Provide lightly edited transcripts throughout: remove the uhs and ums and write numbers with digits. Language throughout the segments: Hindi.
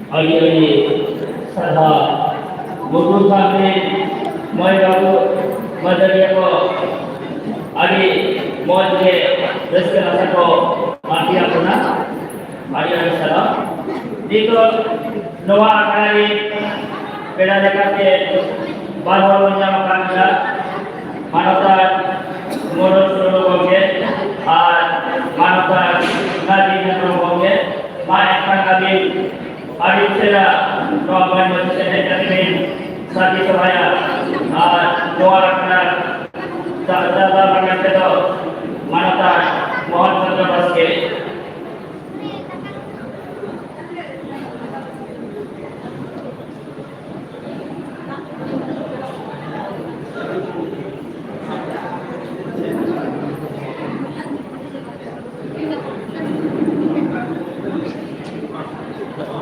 Alih-alih serta buku kami baru madari ko adi moje rezeki ko mati ako na alih-alih salam dito nawa kali pera dekate bahawa nya makanda manatan murus rogoge আর manatan nadi rogoge makan kami hari sera doakan manusia yang sati sebaya doa kena tak ada banyak itu manata mohon terima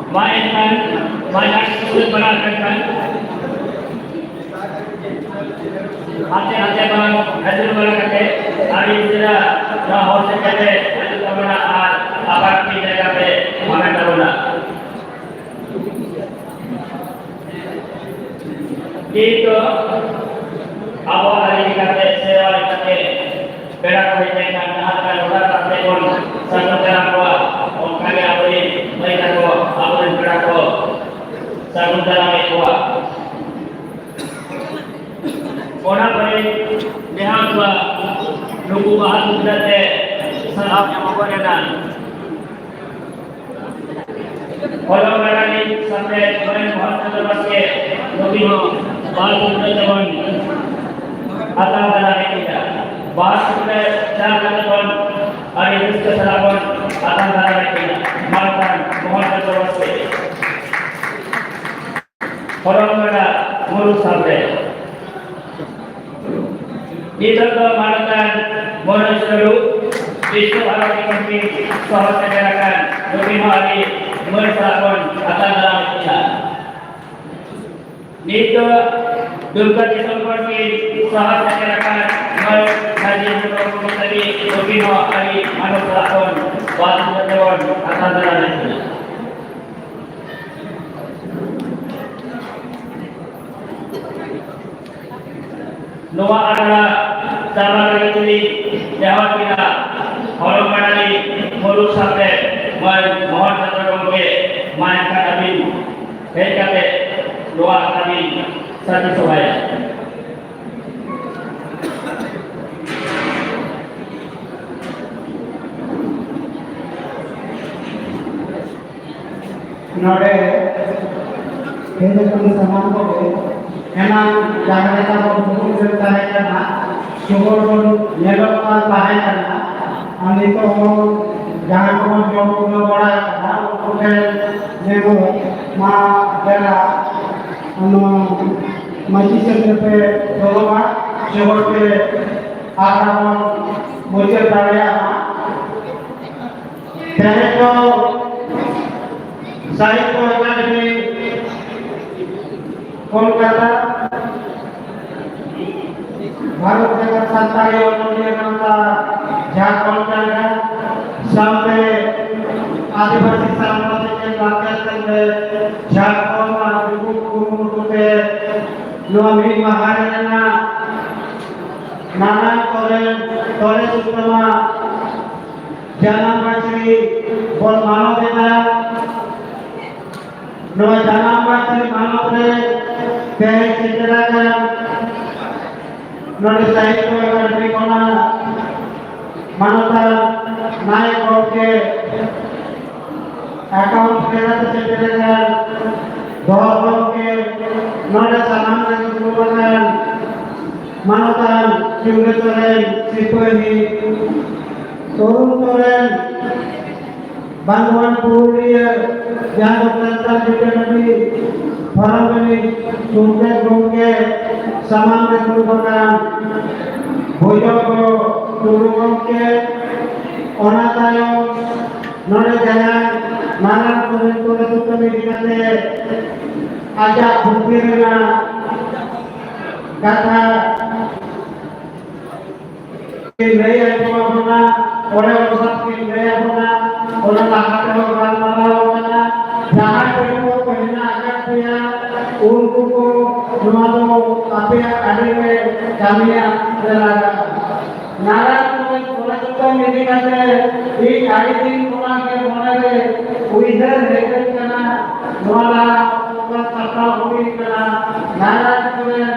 mainkan banyak sulit menaklkan hati-hati bang hadir berkate hari sudah rahol sekate hadir kamera apa kita kape mana karuna itu awal hari kate sewa kate berak dengan harga dolar kate pun satu jalan dua kali abri mereka dua abri berako satu jalan dua orang beri lihat dua nunggu bahan sudah teh salah yang membuatkan orang berani sampai orang mohon terbaske lebih bahan sudah teman atau dalam kita bahan sudah jangan teman hari ini kesalahan akan dalam kita makan mohon terbaske orang berani murus sampai itu kemarahan manusia itu harus dikembali soal segerakan lebih hari meresahkan akan dalam kita itu duka disempurni soal segerakan haji berhubung tadi lebih hari meresahkan waktu berjalan akan dalam kita Noah adalah cara dari jawab kita orang mengenai mulut sampai mohon tertolong main kami kata doa kami satu sebaya नोडे केंद्र कमी समान को एना जागरूकता को बहुत करता है करना शुगर को लेवल पर पढ़ाई करना हम तो जहाँ को जो बड़ा था उसे नेगो माँ बेरा हम मची चलते पे दोनों शुगर पे आधा मुझे डालिया पहले तो साहित्य अकादमी कोलकाता भारत जगत संतारी का झारखंड का सामने आदिवासी समाज के वाक्य झारखंड के नवी महाराजा नाना तोरे सूत्रमा जन्म श्री बोल मानव देना नवा जन्म श्री मानव रे कहे चित्रा का नोट साहित्य अकादमी कोना मानवता नायक के अकाउंट के रद्द चित्रा का गौरव के नोट सामान के ऊपर मानवता चुंगे तोरे सिपोही तोरुण तोरे bantuan Puria yang berkaitan dengan orang ini sungke sama merupakan bojoko turunke orang tayo nore jangan malam turun kami dikate ajak bukirna kata Raya Pemana orang bersatu Raya Pemana orang lahat orang Pemana jangan perlu pernah akan punya untuk rumah apa yang ada di kami yang berada Narang orang juga mendikate ini hari ini orang yang mana uiher mereka kena nuala orang kata uih kena narang juga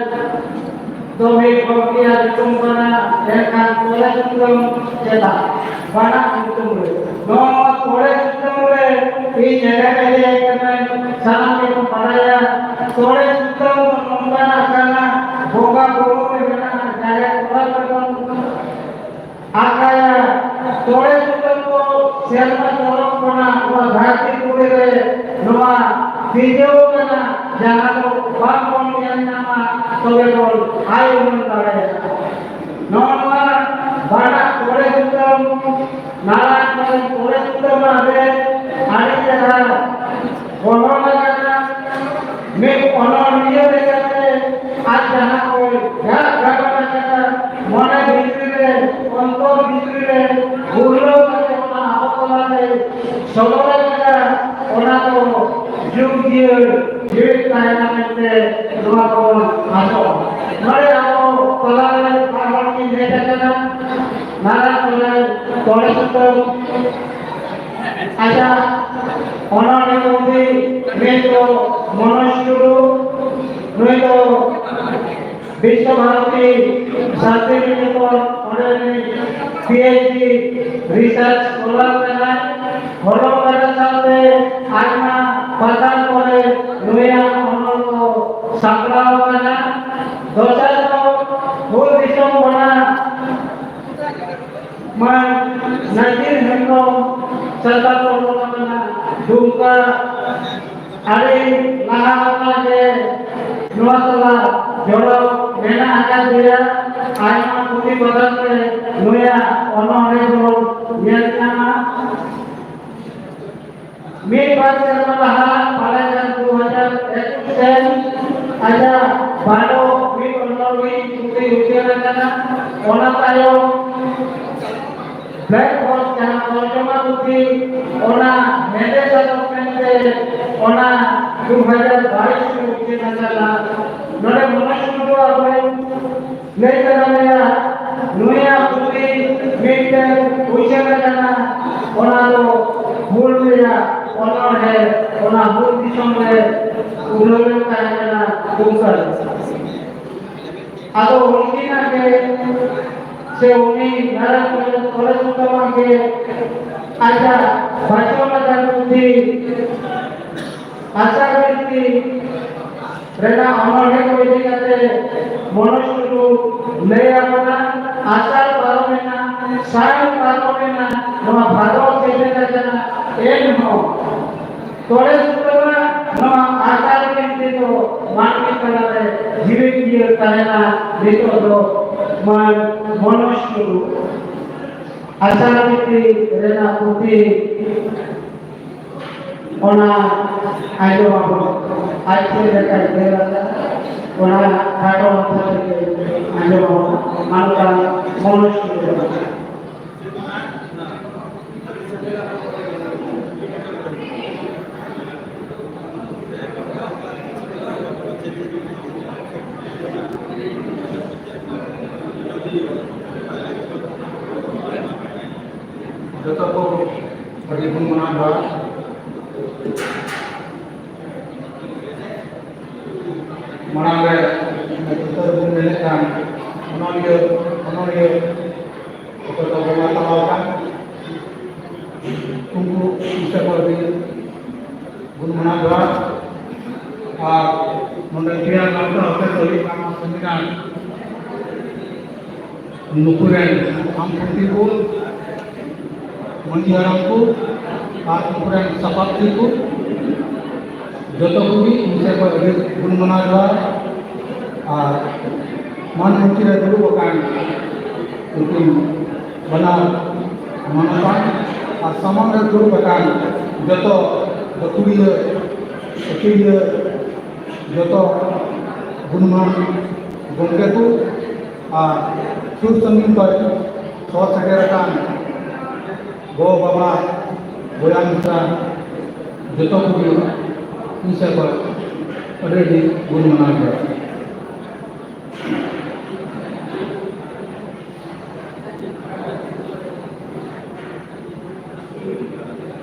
Domi kopiah tumpana dengan kolej tumpang cetak banyak tumpul. No kolej tumpul ini jaga dia karena sama itu paraya kolej tumpang tumpana karena boga boga karena jaga kolej tumpang akaya kolej tumpang siapa orang pernah buat hati kuliah noa video karena jangan bangun yang nama Tolong ayo mentaranya. Nomor banyak kolej tumpang nalar kolej tumpang ada hari jalan konon karena mek konon dia dekatnya ada koi ya berapa kata mana bisire kontor bisire guru kata mana apa lagi saudara kata orang tu juga hidup kaya nanti rumah kawan masuk. Mereka aku kalau kalau ini dekatnya nara kolej tumpang ada orang yang lebih mereka monostru mereka bisa berarti satu ini orang ini PhD research orang pada sampai akhirnya patah oleh dunia orang itu sakral mana dosa itu full bisa mana najir hendak serta perbuatan duka hari lahapnya ke nuatlah jorok mena akan dia ayam putih badan ke nuya orang itu nyatanya Mimbar serta pada tahun 2021 ada baru mimpi ujian orang tayo black horse yang cuma putih orang mede satu pente orang 2022 ujian adalah nore manusia dua orang mereka namanya dunia putih mimpi ujian adalah orang lo mulia orang है orang बुद्धि समय उन्होंने कहना कुंकर अब उनकी ना के से उन्हीं नरक kolej utama के आजा बच्चों में जागृति आशा करती रहना हमारे को ये कहते मनुष्य को ले आना आशा पारो में ना सायं पारो में ना नवा भादो से जाना एक हो kolej utama नवा आशा करती तो मानवी कला है जीवित जीव कहना देखो तो मन मनुष्य आशा करती रहना पुत्री ona ayo aku आज से लेकर देवता ona खाटो मतलब ayo मानका मनुष्य जतो को परिपूर्ण मना मनांगे उत्तर बुंदेलेkan onorio kota Balikpapan tunggu bisa berarti bun managwa mendengar apa terjadi sama seminar nukuran ampun timbul menjarangku আর উপরেন সাপাত্রী को যত কবি उनसे को अधिक गुण मना हुआ और मन मुक्ति रे दुरु बकान उनकी बना मनोकान और समान रे दुरु बकान যত बकुड़िया अकीलिया যত गुणमान गंगे को और सुर संगीन पर सौ सकेरकान गो बाबा बोया मित्रा जतो को इनसे पर अलरेडी गुण मना गया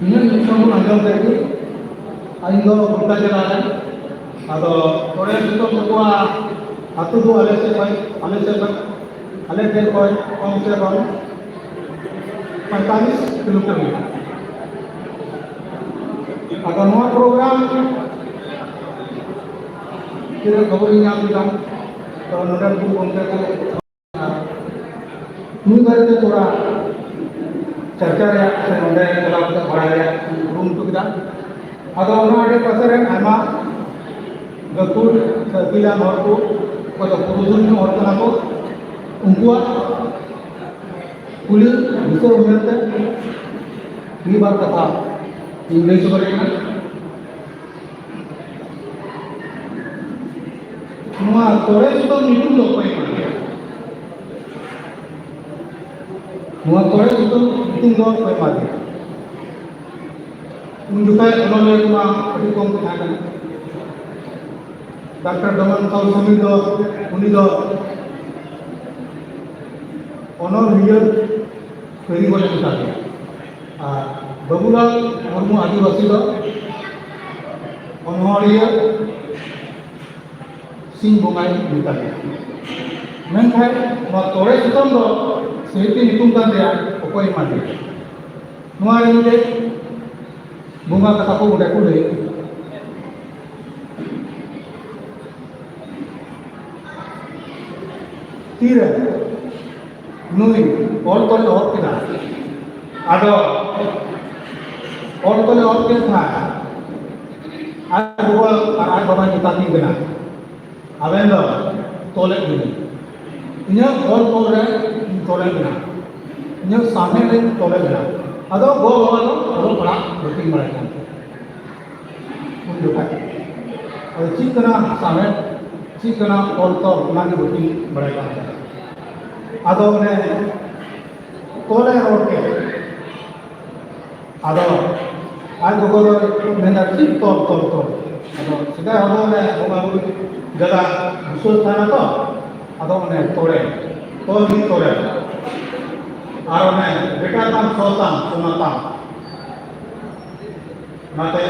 इन्हें निश्चय अंजम करके आइंदो बुद्धा जलाने आदो थोड़े जतो को आतु दो अले से कम से कम 45 किलोमीटर अगर नवा प्रोग्राम किरा खबर नाम दिला तो नोडल को उनके को नुई बारे में थोड़ा चर्चा रे से नोडे चला बड़ा रे रूम तो किदा अगर उन्होंने पसर है आमा गकुर सर्किला नोर को पुरुषों में और तना को उनको कुली विषय उम्रते ये बार कथा इंग्लिश बरेगा नुआ तोरे तो निटू लोग पे नुआ तोरे तो निटू लोग पे मारे उन जुकाय उन्होंने नुआ अभी कौन को था डॉक्टर दमन साहु समी दो उन्हीं दो ऑनर हियर फेरी बोले मिलता है बबुलाल मुर्मू आदिवासी दो ऑनरियर सिंह बोंगाई मिलता है मैं खाए वह तोड़े सुतम दो सेहती निकुम का दिया ओपई मारे नुआरे मुझे बोंगा का ताको उड़े कुड़े तीर नुई और तले और किना आदो और तले और के था आज बुआ और आज बाबा की ताती बिना अबेन दो तोले बिना इन्हें और तोले बिना इन्हें सामने ले तोले बिना आदो गो बाबा लो और बड़ा बुकिंग बड़ा था उन दुका और चिकना सामने चिकना और तो नानी बुकिंग बड़ा था आदो ने तोले रोड के आदो आज को मेना ठीक तोल आदो सीधा आदो ने होगा बुरी जगह विश्वास था ना तो आदो ने तोड़े तोल भी तोड़े आरो ने बेटा ताम सोताम सुनाताम नाते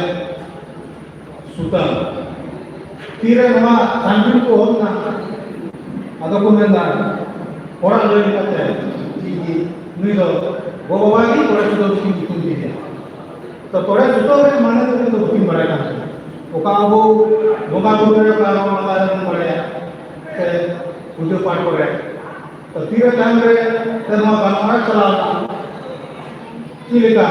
सुतम तीरे नवा सांजुल को होना आदो को मेना orang lain kata, jadi ni lo, bawa lagi orang sudah bikin bikin dia. तो orang sudah orang mana tu itu bikin mereka. Oka abu, bunga bunga kalau mana ada mereka, ujuk part mereka. तो तीर टाइम रे तेरा बनवाना चला, चिलिका,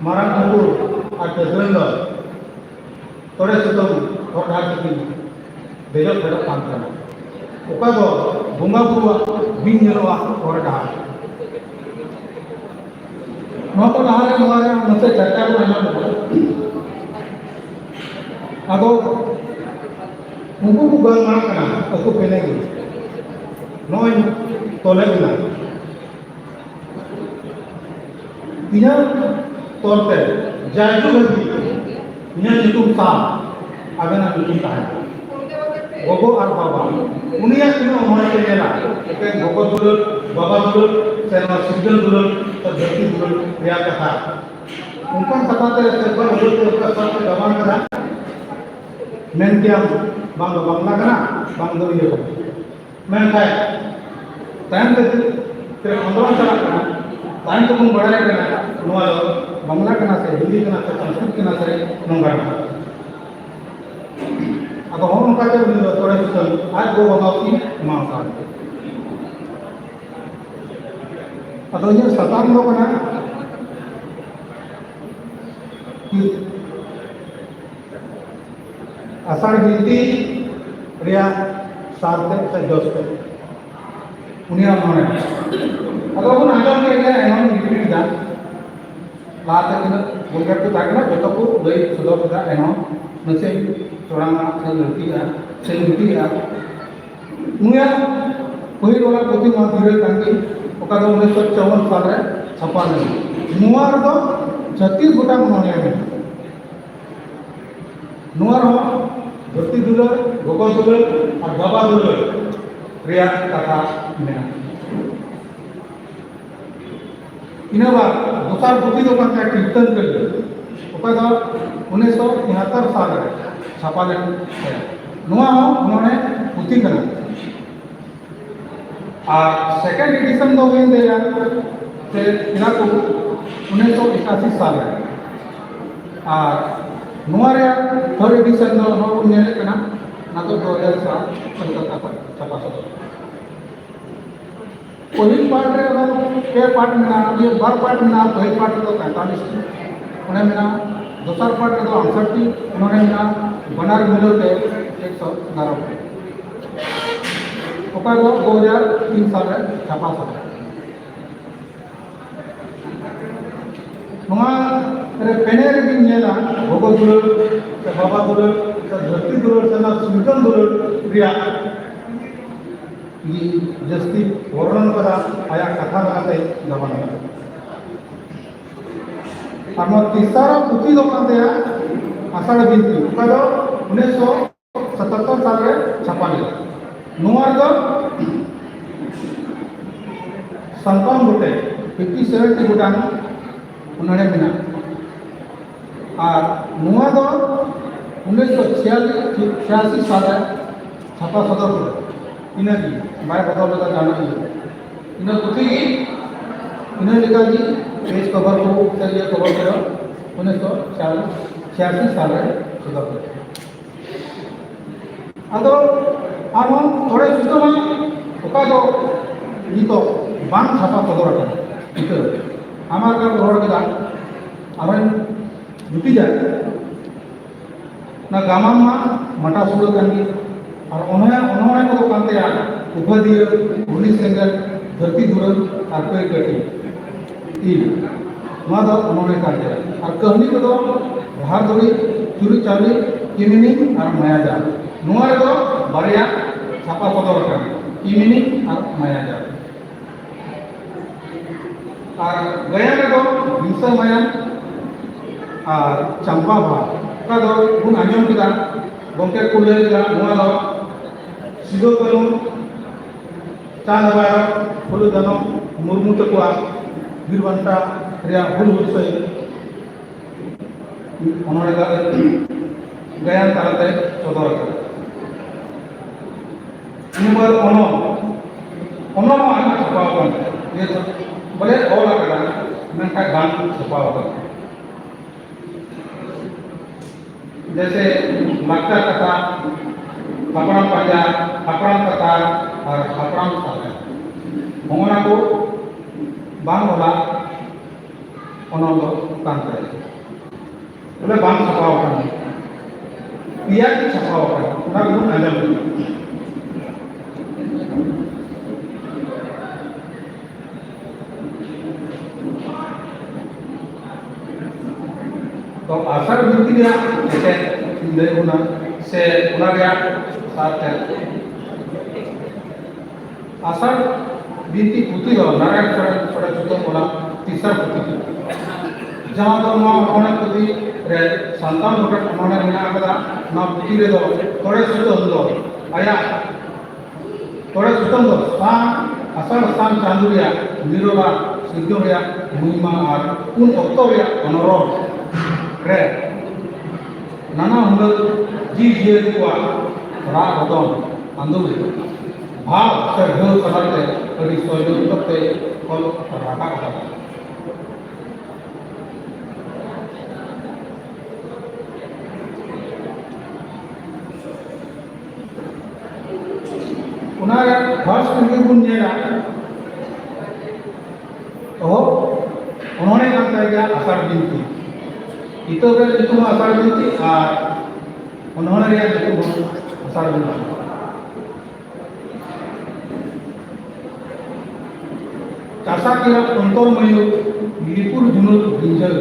मारन कुकुर, आटे जलंदर, थोड़े सुतम, थोड़ा ढाक बिकिन, बेजोड़ बेजोड़ काम करना. ओका दो बुंगा बुआ बिन जलवा और डा नो तो डा रे हमारे नसे चर्चा को ना अगो उनको को गल ना करना तो पहले की नो तोले बिना इना तोलते जायजो लगी इना नितुम सा आगना नितुम ता गोगो और बाबा उनिया किनो हमारे के नेला एक गोगो दुलर बाबा दुलर सेना सिद्धल दुलर तो धरती दुलर रिया कथा उनका कथा ते सेबल दुलर के उसका सब जवान करा मेन क्या बांग बांगला करा बांग दो ये को मैं काय टाइम ते तेरे आंदोलन चला करा टाइम तो तुम बढ़ाया करना नोआ बांग्ला कना से हिंदी कना से संस्कृत कना से नंगा अब हम उनका जब थोड़े सुतल आज वो बाबा की मां का अब ये 57 लोग ना आषाढ़ बिनती रिया सारते से जोशते उन्हें उन्होंने अगर वो नाजों के लिए एनोन रिपीट दा लाते किन बुलगट को ताकना जो को वही सुधर का एनोन नसे थोड़ा ना से लड़की का उन्हें कोई रोला कोई मां धीरे करके ओका दो 1954 साल रे छपा नहीं नुआर दो 36 गोटा मनोनिया में नुआर हो धरती दुलर गोगो दुलर और बाबा दुलर रिया कथा में इना बार दोसार पुथी दो का कीर्तन कर ओका दो 1973 साल रे छपा ले नुआ हो उन्होंने पुथी करना और सेकंड एडिशन दो हुई देया से इना को 1981 साल रे और नुआरे थर्ड एडिशन दो हो नेले कना ना तो 2007 कलकत्ता पर छपा सको पहिल पार्ट रे पे पार्ट में ये बार पार्ट में पहिल पार्ट तो 45 उन्हें मेरा दूसरा पार्ट तो 68 उन्होंने मेरा बनार मिलो के 111 ओका दो 2003 साल रे छपा सको नुआ रे पेने रे बिन नेला भोगो दुलर से बाबा दुलर से धरती दुलर से ना सुमितन दुलर रिया ये जस्ती वर्णन करा आया कथा बनाते जमाना आम तीसरा पुथी दोकान आषाढ़ बिनती ओका दो 1977 साल रे छपा गया नुआर दो संतान गोटे 57 गोटा उन्होंने मिला और नुआ दो 1986 साल छपा सदर इन बाय बदल लगा जाना इन पुथी इन लेका जी पेज कवर को चलिए कवर करो 1986 साल सदर अदो हम थोड़े सिस्टम ओका दो ई तो बांग छपा सदर इतो हमार का रोड के दान अवन जुटी जाए ना गामाम मा मटा सुलो कांगी और उन्होंने को कांते आ उपदिय गुली सेंगर धरती दुरन और कोई कटी तीन मा दो उन्होंने कांते और कहानी को दो बाहर दोरी चुरी चाली किमिनी और माया जा नुआ दो बारिया छापा पदर का किमिनी और माया जा और गया में दो हिंसा माया और चंपा भा का दो उन आंजम की दान गोंके कुले का नुआ दो सिदो कनु चांद बाया फुलु दनो मुर्मु तकुआ बीरवंता रिया हुल हुसई उन्होंने गया तारते सदर का नंबर ono आना छपा हुआ ये बोले और आकर मैं गान छपा हुआ जैसे मक्का कथा हपराम पंजा हपराम कथा और हपराम सागर होना को बांग वाला उन्होंने काम करे बोले बांग छपा हुआ पिया की छपा हुआ उनका गुण आजम तो आषाढ़ बिनती जैसे लय होना से उना गया साथ है आषाढ़ बिनती पुथी हो नारायण छोड़ा चुतो बोला तीसरा पुथी जहाँ तो माँ उन्होंने पुथी रे संतान गोटे उन्होंने मिला कदा ना पुथी रे दो थोड़े सुतन दो आया थोड़े सुतन दो आषाढ़ स्थान चांदुरिया निरोला सिद्धोरिया महिमा और उन ऑक्टोरिया अनरोल रे नाना हुनर जी जीवन को रा बदन आंदोलन भाव से ढेर चलाते कभी सोयलो करते कल राका कथा उन्हें फर्स्ट में गुण नेला तो उन्होंने काम किया आषाढ़ बिनती किताब रे नितुम आसार बिनती और उन्होंने रे नितुम आसार बिनती चासा किरा अंतर मयो लिपुर जुनुल बिंजल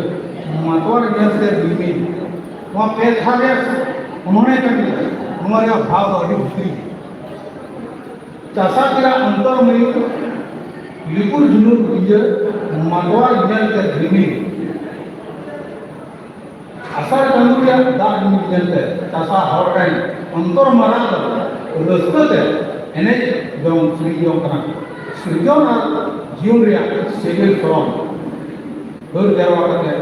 मातवार ज्ञान से बिमी वहाँ पे था उन्होंने कर दिया हमारे भाव और भीतरी चासा किरा अंतर मयो लिपुर जुनुल बिंजल मातवार ज्ञान से बिमी आसार चंद्रिया दाग बिंजल से चासा हॉर्टाइन अंतर मरा रस्ते एने जम श्रीजों कना श्रीजों ना जीवन रिया सेगल फ्रॉम घर जरवा करते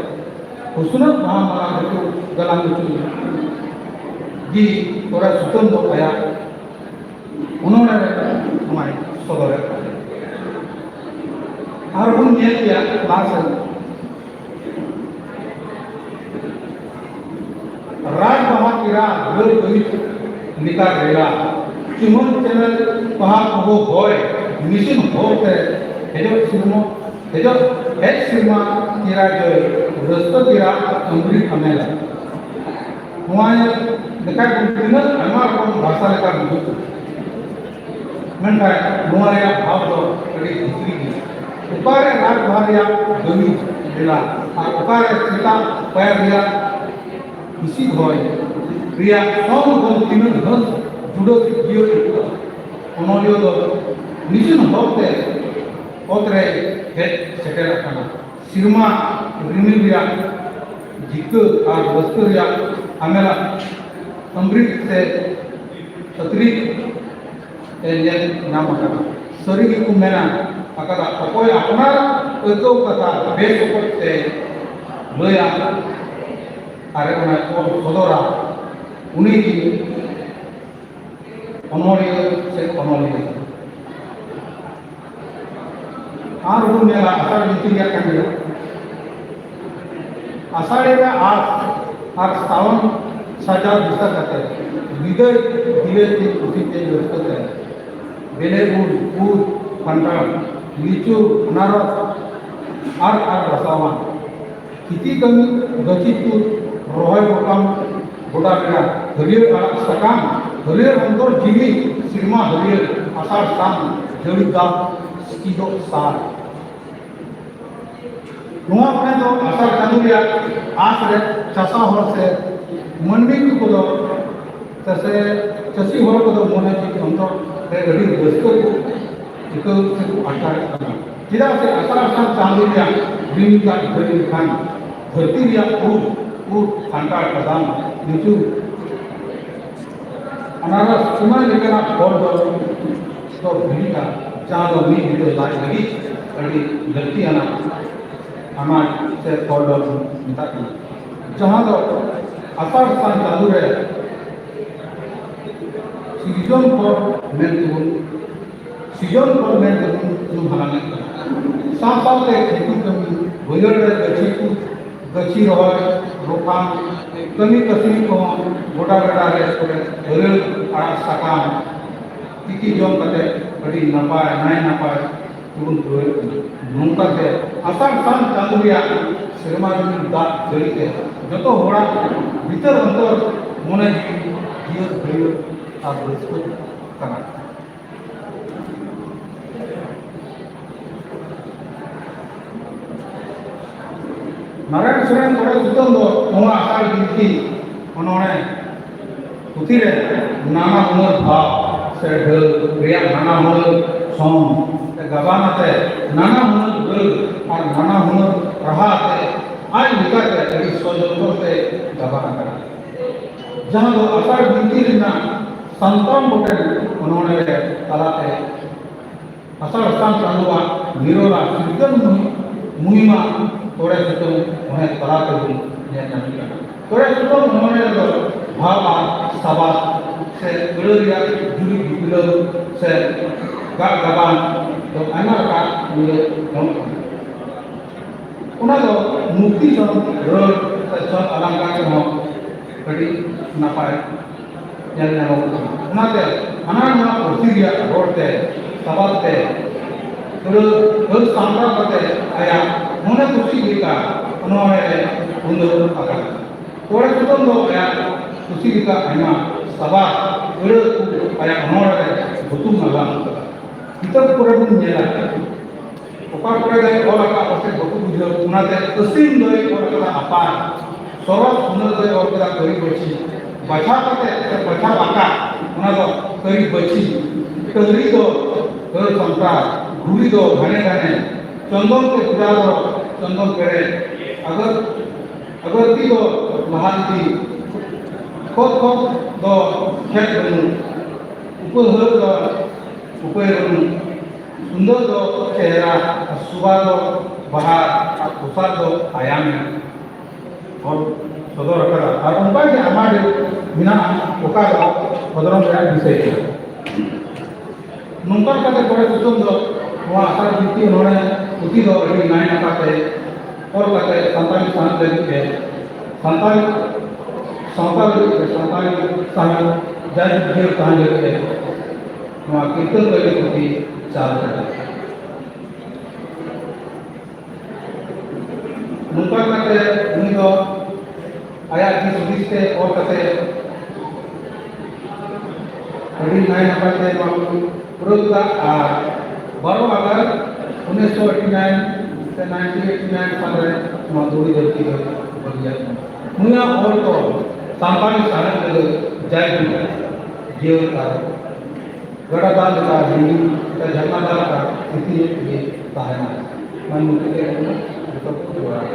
हुसनत महामारा हेतु गलांग चुन जी थोड़ा सुतन तो आया उन्होंने हमारे सदर और उन ये किया क्लास राज महाकिरा घर कोई निकाल रेला चिमन चैनल पहाड़ को होए मिशन होते हेजो हेड सिनेमा किरा जो रस्तो किरा कंप्लीट अमेला हुआया देखा कुछ हमारा कौन भाषा लेकर बुझ mentai nuaya भाव तो कड़ी दूसरी की उपारे रात भारिया गमी दिला और उपारे सीता पैर दिया इसी होए क्रिया कौन कौन तीनों घस जुड़ो जियो उन्होंने तो निश्चित होते ओतरे हेड सेटेल करना सिरमा रिमिलिया जिक्क और वस्तुरिया अमेला कंप्लीट से सत्री एलियन नाम करना सरी की कुमेना अकदा कोई अपना तो कथा बेस ऊपर से लोया अरे उन्हें कौन सदोरा उन्हीं की उन्होंने से उन्होंने आर रूम में आसार बिनती क्या करने आसारे में आर सावन सजा दिशा करते विदर दिले की उसी के व्यवस्था है बेले बूढ़ फंटा लीचू अनारस आर रसावान किती कमी गचितू रोहाय बोकाम बोडा बेड़ा हरियर आर सकाम हरियर अंतर जीवी सिरमा हरियर आसार साम जड़ी दा स्कीदो सार नुआ अपने तो आसार चंदुरिया आस रे चसा होर से मंडी को दो तसे चसी होर को दो मोने की अंतर रे गड़ी दस्तो इको से आकार करना जिदा से आसार साम चंदुरिया बिन का गड़ी खान धरती रिया ऊ फांटा प्रदान नीचू अनारस सुना लेकर और तो भिड़ी का चालो मी भिड़ो लाइ लगी अड़ी लगती आना हमार से फॉलो मिता की जहाँ तो असार स्थान चालू है सीजन पर मैं तुम भलाने साफ से खेती कमी भुजर गची रोहर रोका कमी कसमी को गोटा गड़ा रे भुजर आड़ सकाम तिकी जोम कते बड़ी नपाय नाय नपाय तुम नौका से आसार स्थान चांदुरिया सिरमा दा जड़ी के जो होड़ा भीतर अंतर मोने जीव भइयो आप इसको करना नारायण सुरेन थोड़ा सुतन दो वहाँ आसार बिनती उन्होंने उसी रे नाना हुनर भाव से ढल रिया नाना हुनर सॉन्ग गवाना ते नाना हुनर ढल और नाना हुनर रहा ते आज लिखा ते कभी सोजों से गवाना करा जहाँ दो आसार बिनती लेना संतान बोटे उन्होंने तलाते आसार स्थान चालुआ निरोला सिद्धन मुहिमा थोड़े से तो उन्हें तलाते हुए यह नहीं करना थोड़े से तो उन्होंने भावा सभा से गलरिया जुड़ी बिलो से गबान तो अन्य का मुझे उन्हें तो मुक्ति जो रोड से चल अलंकार के हो कड़ी न पाए यानी ना हो उन्हें अनार ना उसी रोड से सभा से terus sampai kata ayah mana kursi kita unoare undur apa orang itu tuh ayah kursi kita ayah sabah terus ayah unoare betul malam kita pura pun nyala apa pura dari orang apa sih betul betul unate kesim dari orang apa sorot undur dari orang kita kari bersih baca kata baca apa unado kari bersih kari itu terus sampai घूरी दो घने घने चंदन के पूजा दो चंदन करे अगर ती दो महान ती खोद खोद दो खेत बनू ऊपर हो दो ऊपर बनू सुंदर दो चेहरा सुबह दो बाहर उसार दो आयाम और सदर करा और उनका के हमारे बिना ओका दो बदरम रे विषय नंबर का कोड़े सुतम दो वहाँ आसार बित्ती उन्होंने उसी दो अभी नाइन आते और कहते संताली स्थान लगी है संताली स्थान जज देव स्थान लगी है वहाँ कीर्तन लगी होती चाल करते नंबर कहते उन्हीं दो आया की सुधीर से और कहते अभी नाइन आते पुरुष बारो अगर 1989 से 1989 पर मधुरी धरती पर बलिया मुया और तो संपादन साधन के जय जीवन का गड़ादाल का हिंदी का जन्मदाल का इसी ये सहायता मन मुक्ति के तो हुआ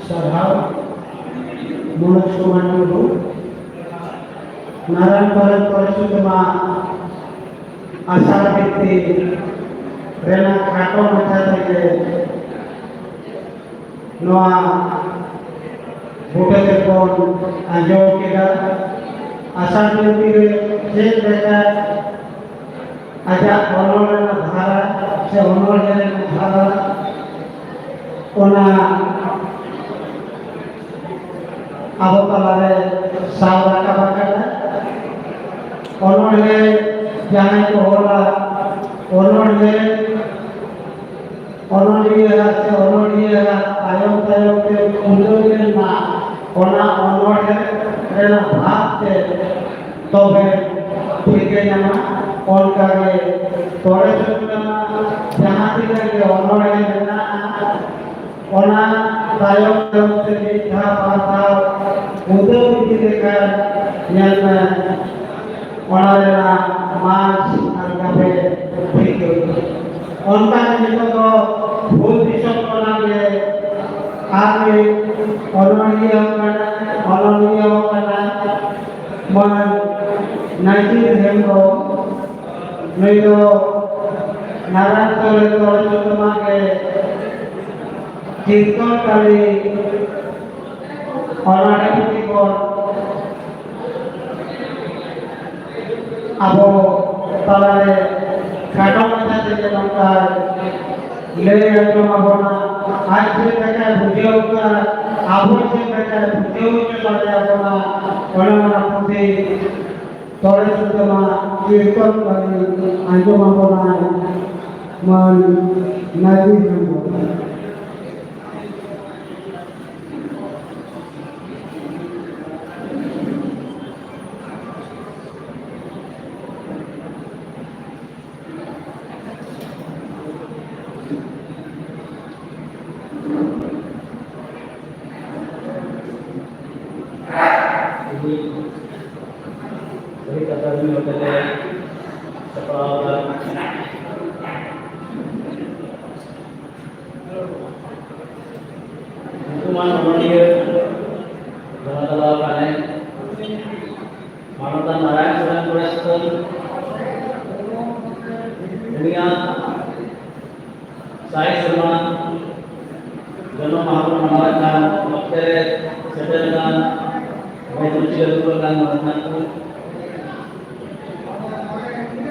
स्वभाव मनुष्य मानव नारायण परम परिशुद्ध मां आशा व्यक्ति रेना खाटो मचा थे नोआ बोटे को आजो केगा आशा व्यक्ति रे जे बेटा आजा ओनोले ना धारा से ओनोले ना धारा ओना आबो कलारे सावरा का बकरा ओनोले जाने को होला ओनोले आयम तायम के उंदोले ना ओना ओनोले रेना भात के तोबे ठीके नमा ऑन करे तोरे सुना जहां दिले के ओनोले रेना ओना तायम तायम से मीठा पाता उदो भी देखा यान ओना रेना मास अलगावे ठीक उनका जो भूल विषम बना के आगे ऑनोनिय होना मन नाइटी हेंगो नहीं तो नारायण तो चुमा के कीर्तन करी ऑनोनिय को अब तालारे खाटो मचा के नंका ले तो मबना आज से बेटा बुझियो का आबो से बेटा बुझियो के चले अपना ओना पुते तोरे सुतमा कीर्तन करी आजो मबना मन नदी Jadi kata beliau kata sekolah hukuman dia dalam telakan manatan Narayan sedang berespon dunia saya semua dalam mahkamah menamakan waktu sedangkan itu tidak diperlukan mengenai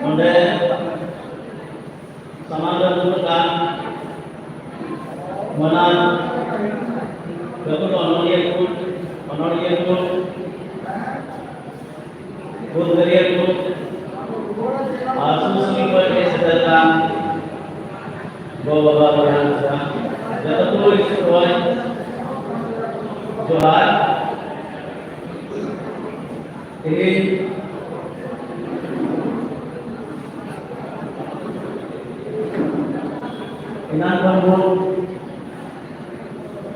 Onde samander menekan menan Joko Onoliya Kun, Bundariya Kun, Asusmi पर सेदारkan bawa berangsa, jatuh tulis sesuai Johar ini inan pun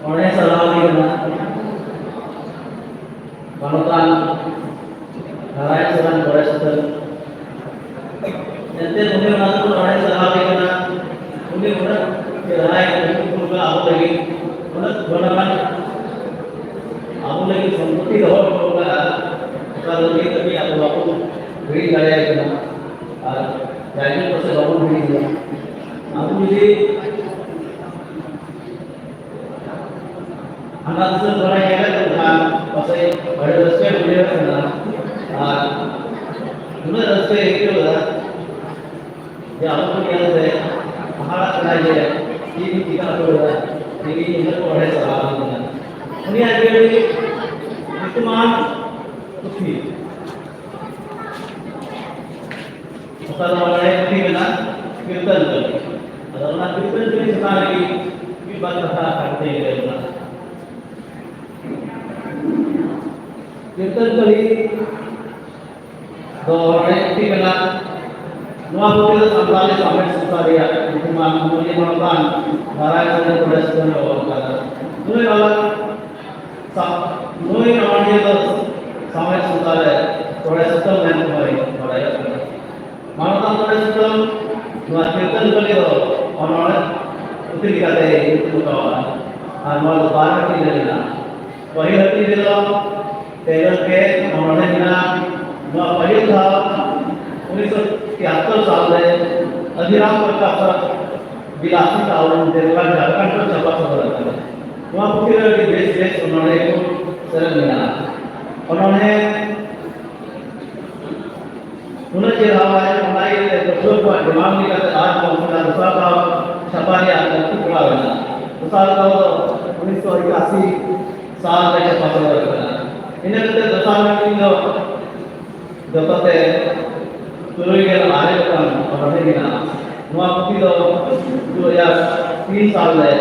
oleh selalu kena manukan harai suran boleh setel nanti mungkin nanti oleh selalu kena mungkin udah harai mungkin juga aku lagi udah gunakan aku lagi semputi doang juga kalau ini tapi aku beri gaya kena jadi proses aku beri dia aku jadi anak itu orang yang ada Tuhan, pasal pada respect beliau kena, mana respect itu lah, ya aku yang saya mahalat kena je, ini kita tu lah, ini ingat orang salah kena, ini ada lagi itu mah tuh, pasal orang yang kena kirtan tu, ada orang kirtan tu sekarang lagi ibadat kata kata yang mana. Kirtan kali orang itu kena nuah putih sampai sampai sukaria cuma kemudian makan barang yang sudah sudah orang kata mulai awal mulai awal dia tu sampai sukaria sudah sudah yang kembali barang makan sudah sudah nuah kirtan kali orang putih dikata itu kawan amal barang ini lah वही हती दिलो तेरह के उन्होंने बिना पहले था 1973 साल में अधिराम का बिलासी का आउट देवगा झारखंड को छपा खबर था वहाँ पूरे के देश उन्होंने को शरण मिला उन्होंने के हवा है हमारे बच्चों को दिमाग में करते आज पहुंचना दूसरा का छपा लिया पूरा बना दूसरा का 1981 साल में छपा खबर इन्हें तो दशा में इन जगते तुरई के आरे का पढ़ने की ना नुआ पुती तो 2003 साल में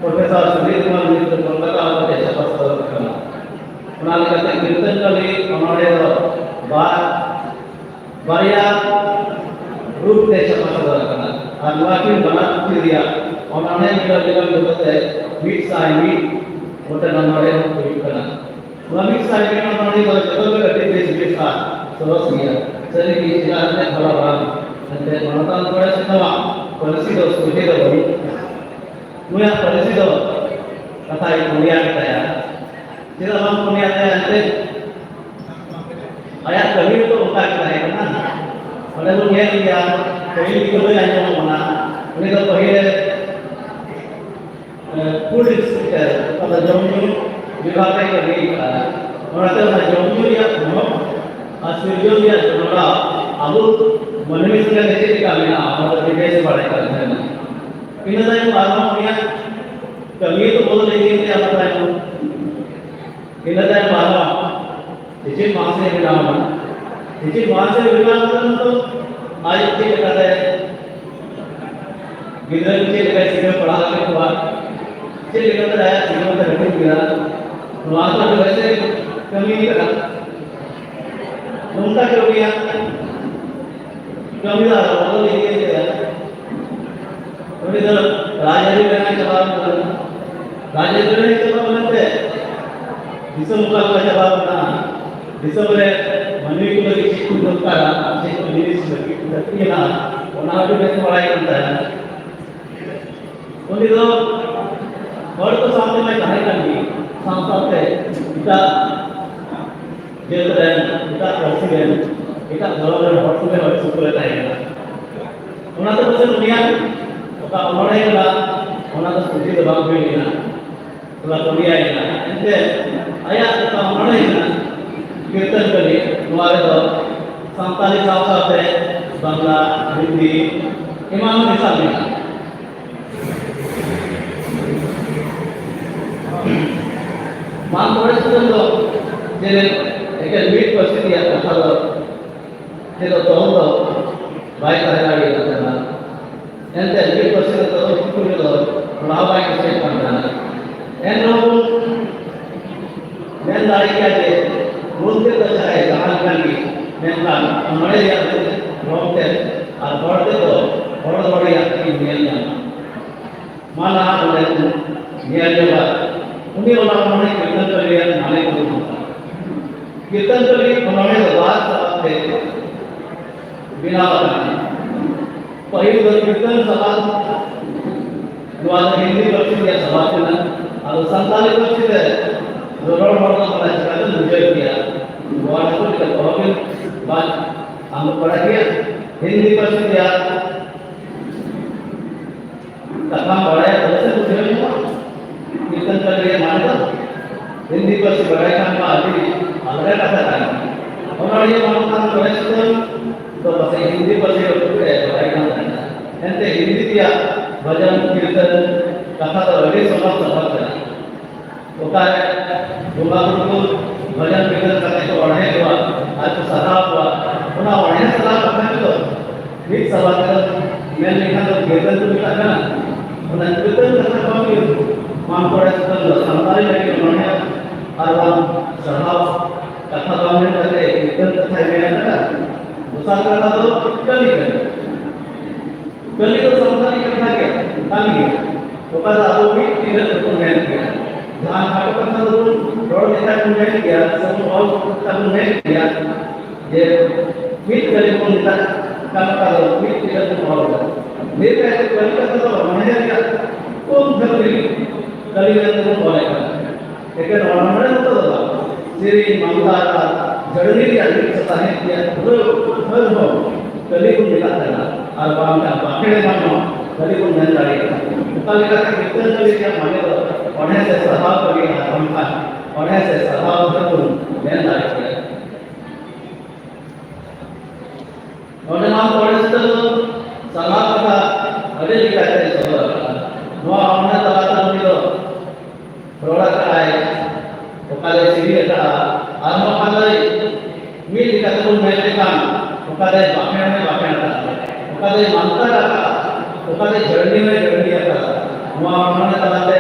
प्रोफेसर सुधीर कुमार मिश्र कोलकाता में छपा खबर करना उन्होंने कहते कीर्तन कली हमारे बारिया रूप से छपा खबर करना अनुवा की बना दिया उन्होंने निकल जगते बीट साई बीट होटल हमारे कोई करना वही साइड में हमारे को जगह पे करते थे इसके साथ सोच लिया सर की इलाज में भला भाग अंदर मनोकाल थोड़ा सा नवा पॉलिसी दो सोचे दो बड़ी मुझे पॉलिसी दो कथा एक दुनिया में आया जिधर हम दुनिया में आते आया कभी तो होता है ना और लोग ये लिया कोई भी कोई आया हो ना उन्हें तो पहले फूड इंस्पेक्टर पता जम्मू विभाग के लिए और अतः जम्मू या अस्वीरियो या जनरा अब मनवी से नीचे निकालना हमारा विदेश पढ़ाई करते हैं इन टाइम आराम हो गया कभी तो बोल रही है हमारा टाइम इन टाइम आराम इसी मास से विराम तो आज के कहते हैं गिरधर के लिए पढ़ा के बाद चलिए कहते हैं जीवन में रखने गिरा वहाँ तो वैसे कमी नहीं करा उनका क्यों किया कमी दार वो लेके गया उन्हें तो राजनीति करना जवाब राजनीति करने जवाब बनते दिसम का जवाब ना दिसम रे मनवी को लगी चीज को करता चीज को निरीश लगी करती है ना उन्हें भी वैसे पढ़ाई करता है उन्हें तो और तो सामने में कहानी करनी सामने इतना जेल रहे इतना कर्सी रहे इतना गवर्नर हॉस्पिटल और सुपर रहता है उन्हें तो बस दुनिया का उन्होंने कहा उन्हें तो सुधी दबाव भी नहीं ना थोड़ा दुनिया ही ना इनसे आया तो उन्होंने ना कीर्तन करी हमारे तो संताली साथ है बांग्ला हिंदी इमाम मिसाल में मान थोड़े सुन लो जे एक मीट परिस्थिति है कथा लो जे तो दो बाय कराड़ी करना एंते मीट परिस्थिति तो कुछ लो राव बाय के सेट करना एन लो मैं लाइक क्या जे बोलते तो चाहे कहां कहानी मैं का हमारे यार रोते और बढ़ते तो बड़े यार की मेल जाना माला बोले मेल जब उन्हीं वाला उन्होंने कीर्तन कर लिया नाले को कीर्तन कर लिया उन्होंने बात थे बिना बताने पहले तो कीर्तन सवाल हिंदी वर्षी या सवाल करना और संताली वर्षी है रोड मॉडल वाला चला मुझे किया वार्ड को तो बहुत बात हम पढ़ा किया हिंदी वर्षी या कथा पढ़ाया तो से मुझे कीर्तन कर लिया मान लो हिंदी पर से बड़ा काम का आदि अलग कथा था और ये मानता है तो बस हिंदी पर से बड़ा काम था ऐसे हिंदी किया भजन कीर्तन कथा तो बड़े समझ है तो क्या है को भजन कीर्तन करने को बढ़े हुआ आज तो सदा हुआ उन्हें बढ़े सदा करना तो एक सवाल मैं लिखा तो कीर्तन तो लिखा ना उन्हें कीर्तन करना कौन मान पड़े तो संताली लगे उन्होंने आराम सहाब कथा गाने करते कीर्तन कथा में ना दूसरा कथा तो कली तो संताली कथा के कली तो पर आदो भी कीर्तन को मैं किया ध्यान खाटो कथा तो रोड नेता को मैं किया सब और कथा को मैं किया ये मीट करे को नेता का मीट कीर्तन को होगा मेरे कहते कली कथा तो मैंने किया कौन कली कलिगंधर बोलेगा लेकिन उन्होंने तो श्री मंगला जड़नी की अधिकता है कि हर हो कली को मिलाता है और बाम का बाकी मानो कली को नहीं लाएगा कली का कितना कली क्या माने तो उन्हें से सहाब कली हम का उन्हें से सहाब को नहीं लाएगा और नाम पढ़े तो सहाब का अरे लिखा है सब वो हमने तलाता नहीं रोड़ा कराए ओकाले सीरी का आरंभ काले मिल कतुल मेले कान ओकाले बापेण में बापेण का ओकाले मानता का ओकाले जर्नी में जर्नी का वो हमने तलाते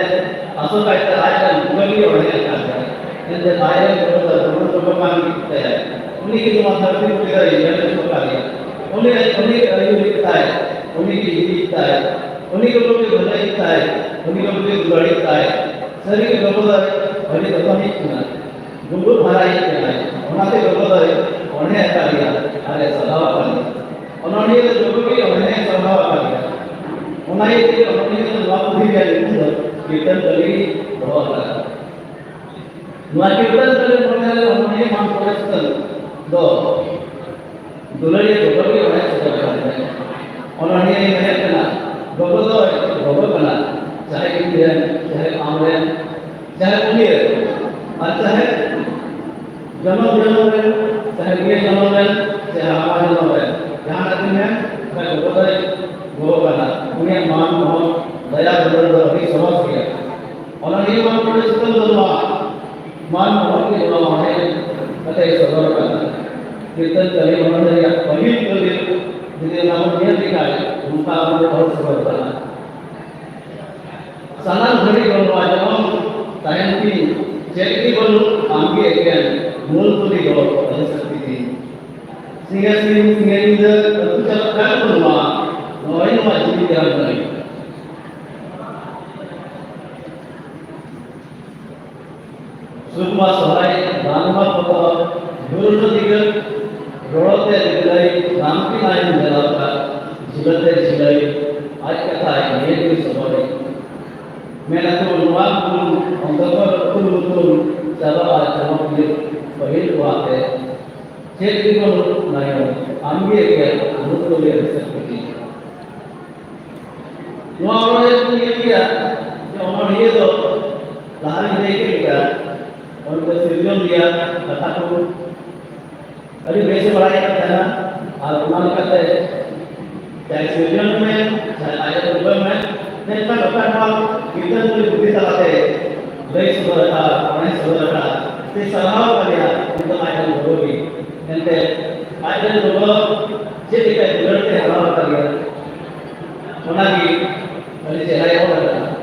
असो का आज का मुगली और है का इनसे बाहर तो काम करते हैं उन्हीं की जो धरती को इधर ये तो का लिया उन्हीं का लिखता है उन्हीं की लिखता है उन्हीं को लोग भलाई लिखता है उन्हीं को लोग गुड़ लिखता है सरी के गोबर बड़ी तो नहीं किया गुंगुर भराई किया है उन्होंने गोबर उन्हें हटा दिया अरे सदावा कर दिया उन्होंने जो भी उन्हें सदावा कर दिया उन्होंने तो बात भी किया कीर्तन कली बहुत लगा नुआ कीर्तन कली उन्होंने मान पड़े दो दुलड़िए गोबर के उन्हें सदावा कर दिया उन्होंने मेहनत करना गोबर करना चाहे इंडियन चाहे आमरेन चाहे उन्नीर और चाहे जन्म चाहे ये जन्म चाहे हमारे जन्म यहाँ आते हैं मैं गोबर करना उन्हें मान मोहन दया बदल अभी समझ गया और ये मान पड़े सुतंत्र मान मोहन के जन्म होने बताइए सदर करना कीर्तन कली उन्होंने या पहली कली जिन्हें नाम दिया लिखा है उनका हमने बहुत समझ करना सालान घड़ी बोलो आजम तायंती चेकती बोलो आंगी एकेन मूल पुली बोलो अरे सकती थी सिंगेनी इधर तो चल कर बोलो नौई नौई जीवी ध्यान करें सुरमा सहाय दानमा पता गुरुनो दिगर रोड़ते दिलाई राम की नाई जलाता जिलते जिलाई आज कथा है ये भी सवाल मैंने तो अनुवाद को अंदर को चला चला ये पहले बात है चेक को नहीं आंगे के अनुकूल ले सकते वो उन्होंने ये किया कि उन्होंने ये तो लारी दे के किया और उनको सृजन दिया कथा को अरे वैसे बढ़ाया करता है ना और उन्होंने कहते हैं चाहे सृजन में चाहे आयत में नहीं का कथा कीर्तन को बुद्धि चलाते udah saudara, orang saudara, si sahau kalian untuk ada berobi, nanti ada dua jadi kita berarti halal kalian, mana lagi dari cerai orang,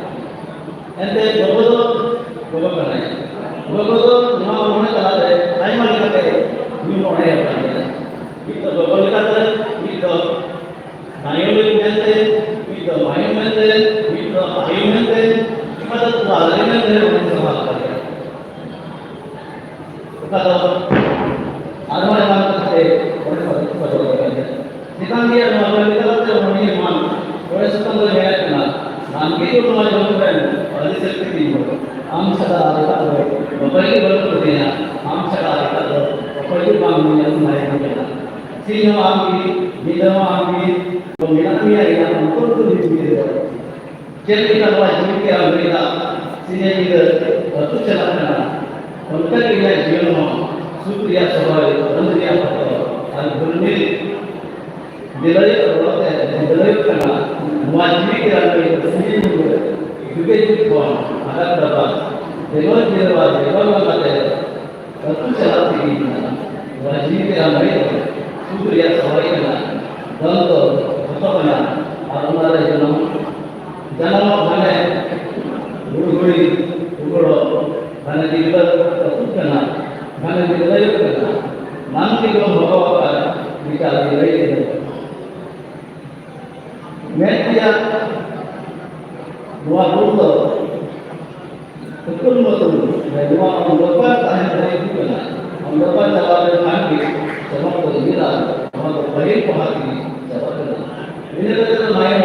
nanti dua kali, nama orang kalau ada, saya malah kata, ini orang yang kalian, itu dua kata, itu Nayolin mente, itu mayu mente, itu ayu mente, kita tuh ada mente orang sama kalian. Kalau ada orang yang kata, orang sama kalian. Kita dia orang kita tuh orang ini mana, orang suka berlihat kena. Nanti itu orang yang bukan, ada seperti itu. Am sada ada tuh, bapak itu baru bertanya, am sada ada tuh, bapak itu bangun yang semai kita. Sini ambil, minta ambil, minta dia untuk dijual. Jadi kita wajib kita berita, sini kita tu jalan. Untuk kita jual supriya sebagai orang apa? Al-Burni, dilai kerana wajib kita berita sini juga jual. Ada berapa? Dilai tu jalan tinggi. Wajib kita berita. Supriya sebagai contoh apa arumara jangan mana guru mana kita kena mana kita kena nanti kalau bawa kita lagi media dua bulan betul dua orang tahan dari itu kena orang jawab nanti sama kita sama bagi pahami jawab ini adalah lain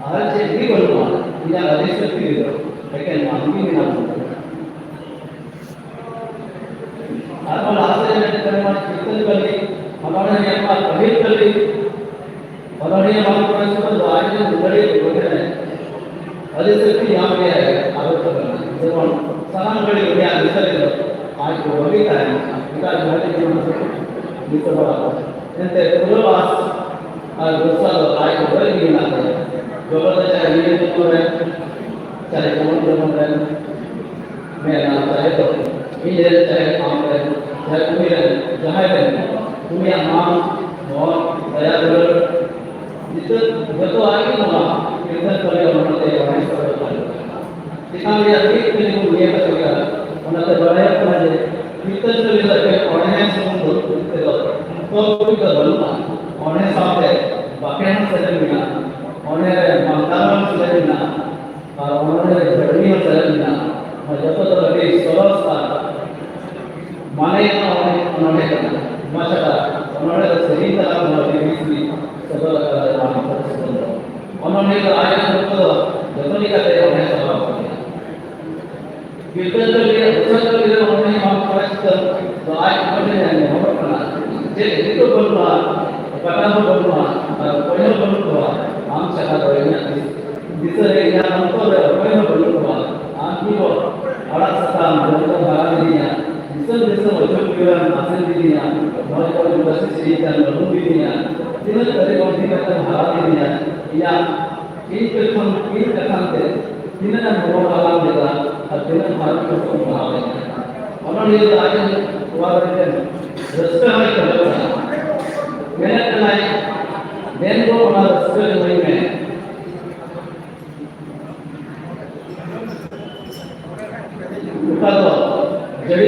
hal jadi berubah tidak ada seperti itu akan mungkin apa hasilnya kita kali hamaran yang apa kali orang yang mau proses doanya beri begitu ada seperti yang dia ada zaman salam beri dia misalnya आज वही time kita jadi di sekolah nanti terus दोस्तों आज बड़ी मीना है जबरदस्त है ये तो है चाहे कौन कौन मैं ना चाहे तो ये चाहे काम है चाहे तुम्हें जहाँ है तुम्हें नाम और दया करो जितना जब आगे होगा कितना करें उन्होंने हमारे सब कितना भी अभी के लिए ये बचेगा उन्होंने बड़े अपने कितना चले जाते और हैं सब तो कोई का बनना उन्हें साथ है बाकियां से मिला उन्हें मंत्रालय से मिला और उन्होंने जड़ियों से मिला और जब तक अभी 16 साल माने उन्होंने करना माशाल्लाह उन्होंने सही तरह उन्होंने भी सब उन्होंने आज तो जब नहीं करते उन्हें सब कीर्तन के लिए उत्सव के लिए उन्होंने हम प्रश्न तो आज उन्होंने हम करना jadi itu berdoa kepada berdoa banyak berdoa am sangat banyak bisa yang untuk banyak berdoa am itu ada sekarang berdoa hari ini bisa wajib kita hasil dirinya mereka juga sisi dan dirinya tidak dari orang kita hari ini ya ini kesan tidak mau alam kita tidak harus berdoa orang ini ada keluarga Respect kalau मैंने कहा देन को हमारा respect नहीं है kalau jadi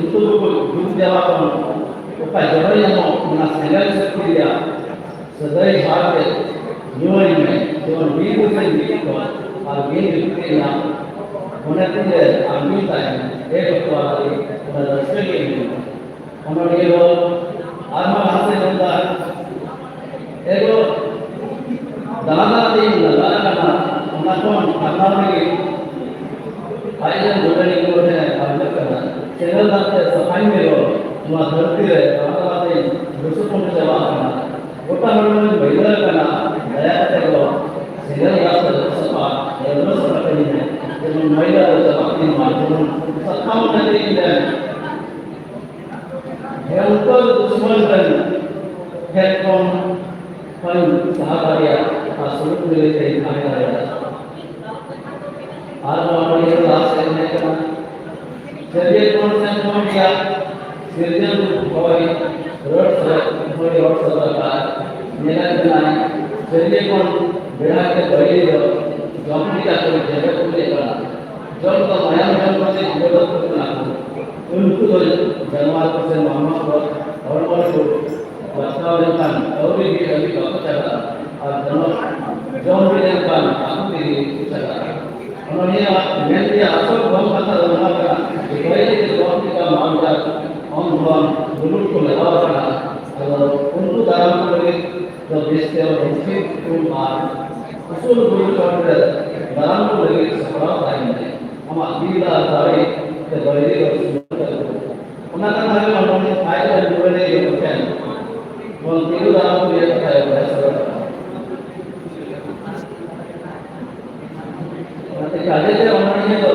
untuk duduk jawab apa jawab yang mana segala seperti dia sedai harga jual ini jual biru sendiri itu और biru itu yang mana tidak ambil tadi kecuali pada respect ini उन्होंने ये वो आत्मा हासिल होता है एगो दाना दिन लगा करना उनको करना भी आयोजन जोड़ने की कोशिश है आयोजन करना चैनल दाते सफाई में हो वहाँ धरती रहे दाना दिन दूसरों को जवाब करना उतना उन्होंने बेहतर करना दया करते हो चैनल दाते सफा ये दोनों सफा करी है जो महिला दोस्त अपनी मालूम सफा उन्हें नहीं untuk dusun dan headphone paling sahabat ya asal milik dari kamera और ये लास्ट में करना चलिए कौन से कौन किया सिर्जन होई रोड से थोड़ी और सदा मेरा करना चलिए कौन बेड़ा के बड़ी जॉब का कोई जगह को लेकर जब तो माया में को से विरोध करना उनको तो जानवर को से मामा को और को वातावरण का और भी अभी बात चला और जानवर जॉब भी का काम भी चला उन्होंने मैं ये आशा बहुत पता लगा था कि पहले के जॉब का मामला हम बुलुट को लगा था और उनको दाम को जो बेचते और उनके को उसूल बुलुट का दाम को लगे सफल आएंगे हम अगला दाई के बड़े और उन्होंने हमें उन्होंने फायदा जुड़ने के होते हैं वो तीनों दाम को ये बताया हुआ है आगे से उन्होंने तो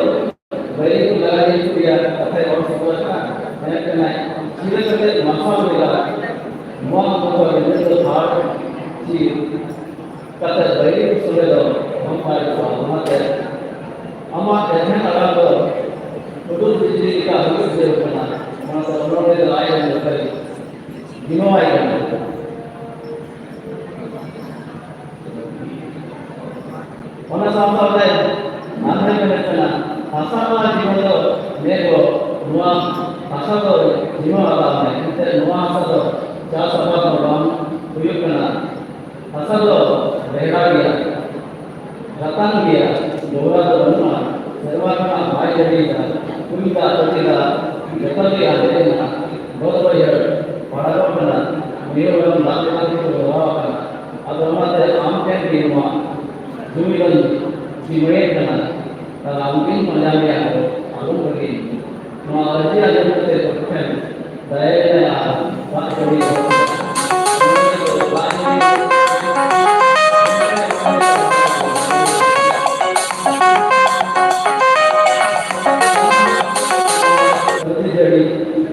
बड़ी को लगा दी तो यार कथा और समझ का मैं कहना है सीधे सीधे मसाला लगा मुआं को ये तो हार्ट जी कथा बड़ी को सुने दो हम पाए तो हमारे अम्मा कहने लगा तो तो बिजली का हल से बना मतलब उन्होंने लाए हैं कर दिनों आए हैं उन्होंने सामने आंध्र में आसाम जीवन मेरे नुआ आसाम जीवन आला है नुआ आसाम चार सभा प्रोग्राम हुयुकना आसाम बेहरा गया रतन गया दोहरा तो बनना सर्वात्मा भाई जड़ेगा कुंता तोड़ेगा जतन के आते ना बहुत बढ़िया बड़ा तो बना मेरे वाला लाते लाते तो बड़ा करना अब हमारे आम के भी नुआ जुमिलन जीवन करना mungkin menjadi aku pergi mengaji aja kita kan saya pak Jody jadi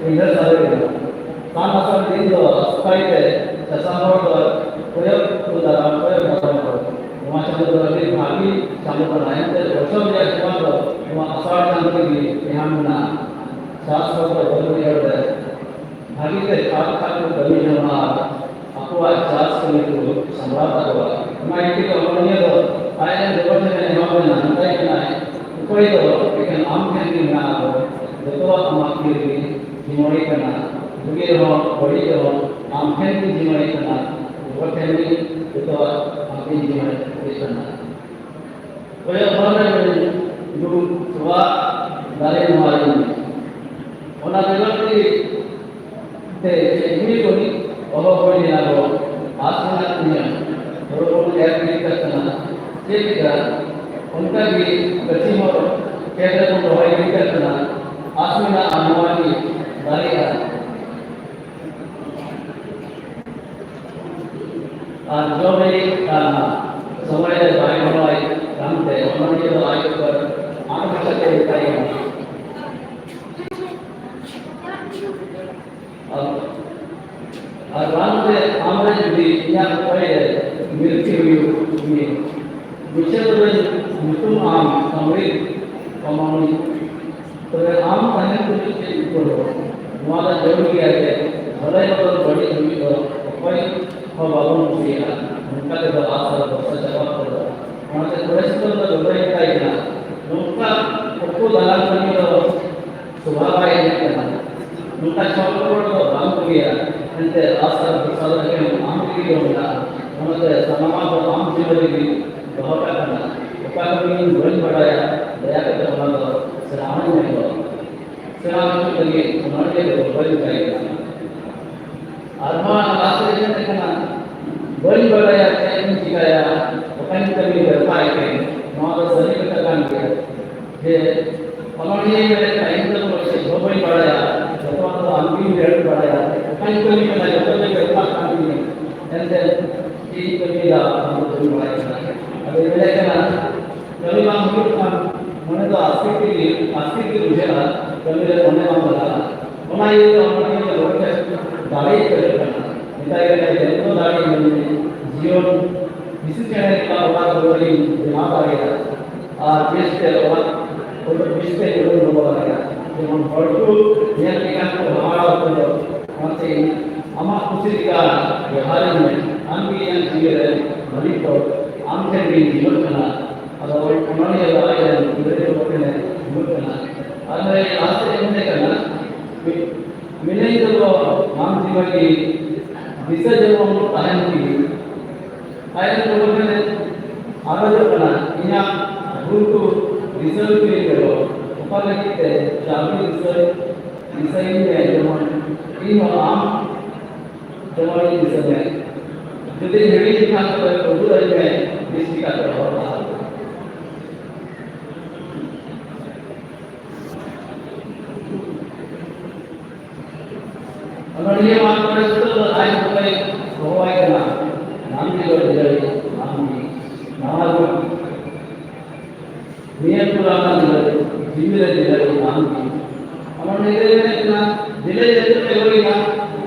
indah sekali sama sekali itu sekali sesama orang koyak udara koyak macam itu lagi bagi sama lain terus dia cuma cuma asal jangan lagi yang mana sastra itu baru ada bagi itu kalau kami nama aku asas itu sambal atau mana itu kalau ni itu ayat depan ni yang mana nanti kena itu ikan amkan ni mana itu amak kiri dimulai kena begitu beri itu amkan ni dimulai kena bukan ni itu amkan dimulai kena Oleh orang yang dulu tua dari mulai ini, orang bilang ini koni orang koni lalu asal punya orang yang kita kenal, jadi उनका भी कच्ची मोर कहते हैं तो हमारी भी करना आसमाना अनुवादी बारी है और जो मेरी समय बाई बनवाई काम थे उन्होंने तो आगे पर आठ बच्चे दिखाई और राम से आमरे भी यहाँ पर मिलती हुई विषय मुतुम आम समृद्ध कमानी तो आम कहने को जिससे करो हमारा जरूरी है भले ही तो बड़ी हुई तो कोई हो बाबू मुझे उनका तो आशा बहुत जवाब करो वहाँ से थोड़े से तो दोबारा ही का इतना उनका सबको दालान करने तो स्वभाव है नहीं करना उनका शौक तो राम को गया अंत आशा प्रसाद के आम की होगा हमारे समाज को आम जीवन की बहुत करना उपकार में वन बढ़ाया दया के हमारा श्रावण में हो श्रावण के लिए उन्होंने वन बढ़ाया आत्मा आश्रय में देखना वन बढ़ाया चैन सिखाया उपन कभी व्यवसाय के हमारा शरीर का काम किया जे उन्होंने मेरे टाइम तक मुझे दो वन बढ़ाया तो अंतिम डेढ़ बढ़ाया उपन कभी मैं जब तक व्यवसाय काम किया ऐसे ये कभी ला हम तो बढ़ाया अभी मेरे कहना कभी हम लोग मैंने तो आस्तिक के मुझे ना कभी मेरे होने का बोला होना ये तो हमारे लोग के दाढ़ी कर करना निकाय का जन्म तो दाढ़ी में जीवन इसी चैनल का बात हो रही दिमाग आ गया और बेचते और बेचते लोग लगा जेमन हड़कू नेल के को हमारा तो हमसे अमा खुशी का व्यवहार में हम भी यहां जीवे भली तो आम के भी जीवन करना और उन्होंने लगाया मेरे लोगों ने जीवन करना और रास्ते में करना मिले तो आम जीवन की दिशा जब हम तायन की तायन लोगों ने आगे करना यहाँ भूल को रिजल्ट के करो ऊपर लगी जागरूक दिशा में जब इन आम जमाने दिशा में যদি হেভি সিদ্ধান্ত করে প্রভু আসবে দৃষ্টিকার করা অনন্য মান করে তো আই করে ভগবাই না নাম দিয়ে দিলে নাম দিয়ে নামাজ নিয়ম পুরানা দিলে জীবনে দিলে নাম দিয়ে অনন্য এদের না দিলে যেতে পারি না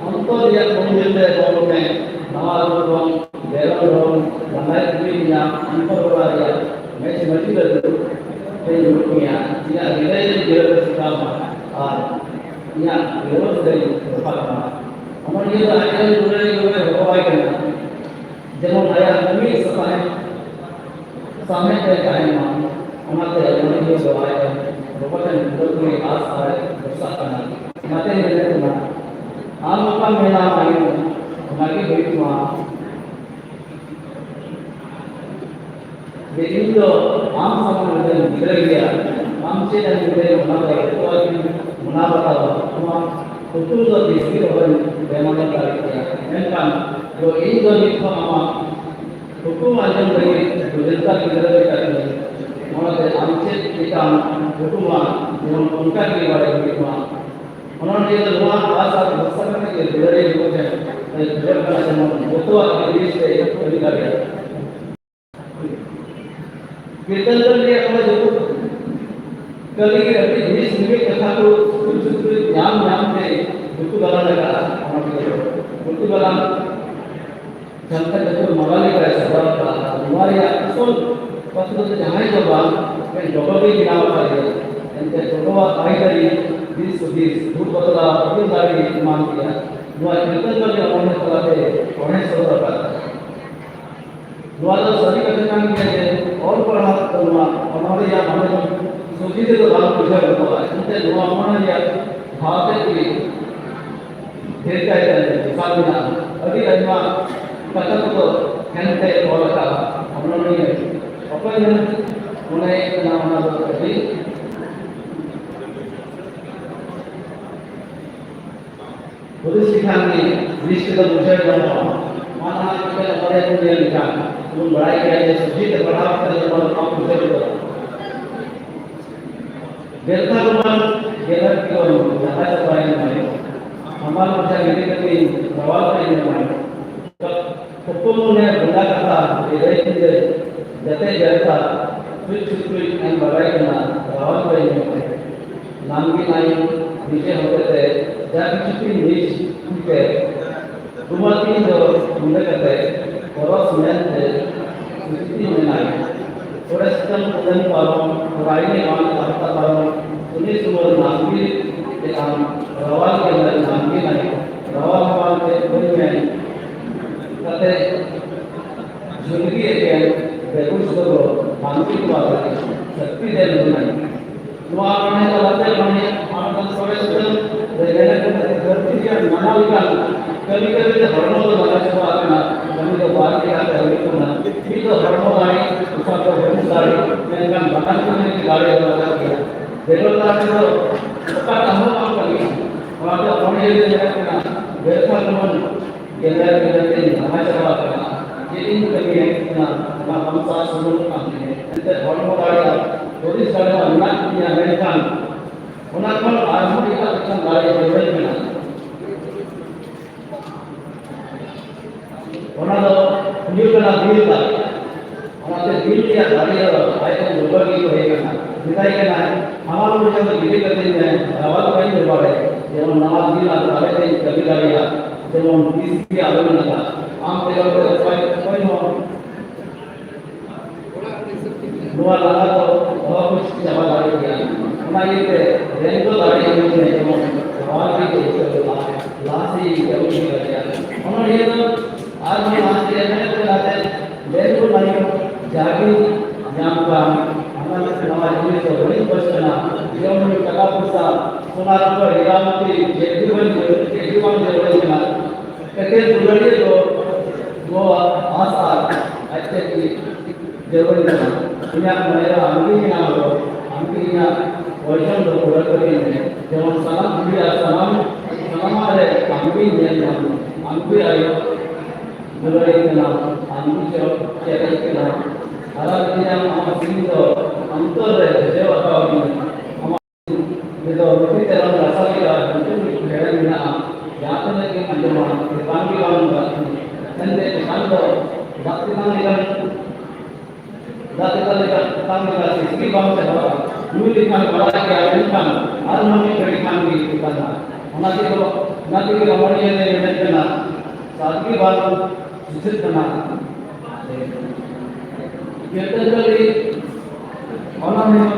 অন্তর দিয়া কোন দিলে বলবে Nawaruang, Berang, Ramai Dunia, Antarwaraya, Messi Messi itu, Dunia, ia nilai dia bersama, ia lulus dari pertama. Namun ia ada nilai berbagai kan, jangan ayah kami sampai ke kain amat jangan dia berbagai, berbagai berbagai asal bersama. Mati nilai mana? Apa menamak itu? Lagi begitu begitu am sama dengan dia am sih dan dia mana tahu cuma betul betul disini orang memang tarik dia memang kalau ini jadi sama hukum aja beri berita kita ini mana am sih kita hukum yang mungkin kita begitu orang dia luar bahasa besar ni dia dari itu जब का समय वो तो अभी से कभी कर गया कीर्तन कर लिया अपना जो कभी के अपनी देश में कथा को कुछ नाम से बुद्ध बना लगा बुद्ध बना जनता जो मवाली का सवाल था हमारे असल पत्र से जहाँ जो बात मैं जगह भी गिना हुआ है इनके जगह आई करी 20 भूत बदला अपनी गाड़ी मान किया Dua कीर्तन कर जो उन्होंने कहा थे उन्हें सोचा था द्वारा सभी कथन किया है और पढ़ा तो हमारे यहाँ हमें सोची थे तो बात पूछा करता है इनसे दुआ हमारे यहाँ भावते की ढेर का है साथ में अभी अजमा कथन तो कहते और का हम लोग ने अपन उन्हें नाम ना अभी पुलिस लिखाने लिस्ट का विषय बनवा माना कि हमारे दुनिया लिखा उन बड़ाई के लिए सुजीत बढ़ाव कर और काम विषय करो बेलता कुमार गेलर की और जहां से बड़ाई में हमारा बच्चा गिरी करके सवाल करने में कुटुंब ने बुला कहा ये जते जैसा स्विच एंड बड़ाई करना रावल करने में नाम की नाई नीचे होते थे जब किसी नीच के rumah ini जो मुंडे करते कोरस में थे स्थिति में नहीं थोड़े सिस्टम उधर पारों राई ने काम करता पारों उन्हें सुबह नामगी के काम रवाल के अंदर नामगी नहीं रवाल हमारे के कोई में करते जिंदगी के बेकुछ तो नामगी को आते शक्ति दे नहीं वहाँ हमने तो लगते हमने हम थोड़े सिस्टम रेगुलर करते करते क्या मनालिका कभी-कभी तो हरमों तो लगा चुका है ना कभी तो बात किया है तो ना ये तो हरमों गाड़ी उसका तो बहुत सारी मैंने कहा बता करने की गाड़ी लगा किया बेरोजगार तो उसका काम कर लिया वहाँ तो अपने लिए जो है ना व्यवस्था कमन गेलर के नहा चला करना ये इन कभी है ना हम साथ सुनो काम है इनसे हरमों गाड़ी थोड़ी सारी अन्ना की अमेरिकन उन्हें कल आर्मी का सेक्शन गाड़ी बेहतर में उन्हें तो न्यू करना दिल था उन्हें दिल किया गाड़ी और आए तो लोगों की तो है करना दिखाई करना है हमारे लोग जब दिल्ली करते हैं रावल कहीं नहीं बढ़े जब हम नवाज दिल आते हैं कभी कभी जब हम किसी की आदमी ना था आम तेरे को कोई हो ᱱᱚᱣᱟ ᱞᱟᱦᱟ ᱫᱚ ᱫᱚᱦᱚ ᱠᱚ ᱪᱟᱵᱟ ᱫᱟᱲᱮ ᱜᱮᱭᱟ ᱚᱱᱟ ᱤᱭᱟᱹᱛᱮ ᱨᱮᱱ ᱫᱚ ᱫᱟᱲᱮ ᱜᱮ ᱡᱮᱢᱚᱱ ᱱᱚᱣᱟ ᱜᱮ ᱞᱟᱦᱟ ᱥᱮᱫ ᱠᱟᱹᱢᱤ ᱫᱟᱲᱮᱭᱟᱜᱼᱟ ᱚᱱᱟ ᱤᱭᱟᱹ ᱫᱚ ᱟᱨ ᱞᱟᱦᱟ ᱥᱮᱫ ᱢᱮᱱ ᱠᱟᱛᱮ ᱨᱮᱱ ᱠᱚ ᱞᱟᱹᱜᱤᱫ ᱡᱟᱜᱮ ᱧᱟᱢ ᱠᱟᱱ ᱚᱱᱟ ᱱᱚᱣᱟ ᱡᱤᱱᱤᱥ ᱫᱚ ᱵᱟᱹᱲᱤᱡ ᱵᱚᱥᱛᱟᱱᱟ ᱡᱮᱢᱚᱱ ᱴᱟᱠᱟ ᱯᱚᱭᱥᱟ ᱥᱳना ᱨᱩᱯᱟᱹ ᱦᱤᱨᱟᱢᱚᱛᱤ ᱡᱮᱫᱩᱵᱟᱱ ᱡᱟᱹᱨᱩᱲ ᱠᱟᱱᱟ ᱮᱠᱮᱱ ᱫᱩᱞᱟᱹᱲᱤᱭᱟᱹ ᱫᱚ ᱱᱚᱣᱟ आशा अच्छे की जरूरी है इन्हें मेरा अम्मी ना हो अम्मी ना वर्षन दो पूरा करेंगे जब सलाम दिया सलाम हमारे अम्मी ने नाम अम्मी आयो दुलारी के नाम अम्मी जो चेहरे के नाम हरा दिया हम सिंह तो अंतर है जो अकाउंट हम जो रोटी तेरा रसा का भेड़ बिना याद लगे अंजमान पानी का nanti kalau waktu kami istri bangsa bawa dulu kami bawa ke Amerika, hari kami beri kami di sana. Nanti kalau ini yang kena, saat ini baru sudah kena. Kita jadi orang ini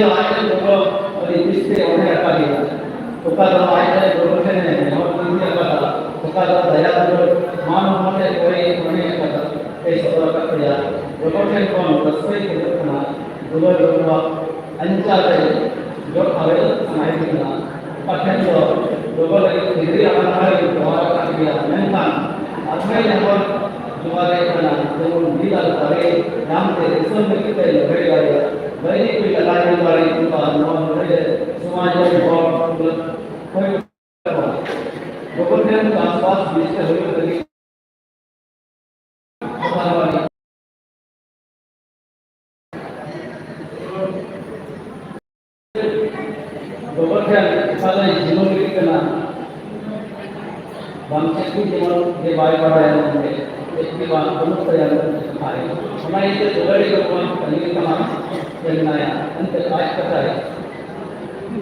tu ayat itu istri orang apa dia? Bukan ayat itu bukan ini, orang ini apa? Bukan daya itu मानव होने कोई होने का ऐसा तो क्या प्रोटेक्शन कौन रस्ते के रखना दो अंचा है जो हवे समाज में ना पठन तो लगे डिग्री आना है द्वारा कर दिया मेंटन अपने नंबर द्वारा करना तो नीला करे नाम के रिसर्च में कितने लगे गए वही कोई लगाने वाली का नाम है समाज में बहुत कोई प्रोटेक्शन के आसपास बीच हुए Kemudian kalau jenuh kita kena bangsa itu jenuh dia baik pada yang mungkin itu bang penuh yang hari. Karena itu juga di kawan kali kena yang naya nanti baik kata ya.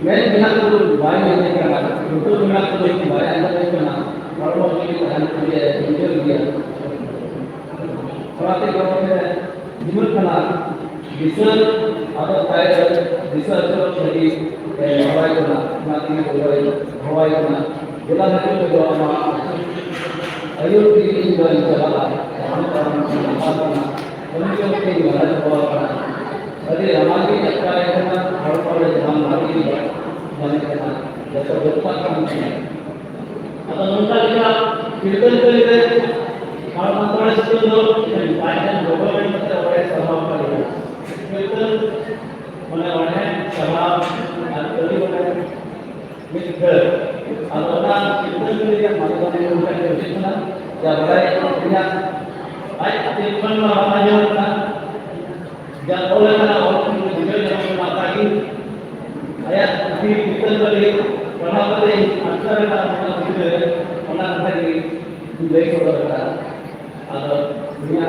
Mereka bilang itu baik yang mereka kata. Itu bilang itu baik yang mereka kena. Kalau ini kan dia jujur dia. Kalau kita kemudian jenuh kena bisa atau kayak bisa terus jadi हवाई करना नाती हवाई करना जिला में जो हमारा अयोध्या की जो चला हम करना उनके के वाला हुआ करना अरे हमारी चक्कर है करना हर पर हम नाती बने करना जैसे बच्चा काम है अब उनका क्या कीर्तन करते और मंत्र से तो पायन गवर्नमेंट से बड़े स्वभाव करेगा कीर्तन mana orang sebab atau orang mikir atau orang itu yang mahu yang bukan itu mana jangan punya ayat firman Allah aja jangan oleh mana orang itu juga yang mengatakan ayat di kita beri pernah beri antara orang itu orang tadi beri saudara atau punya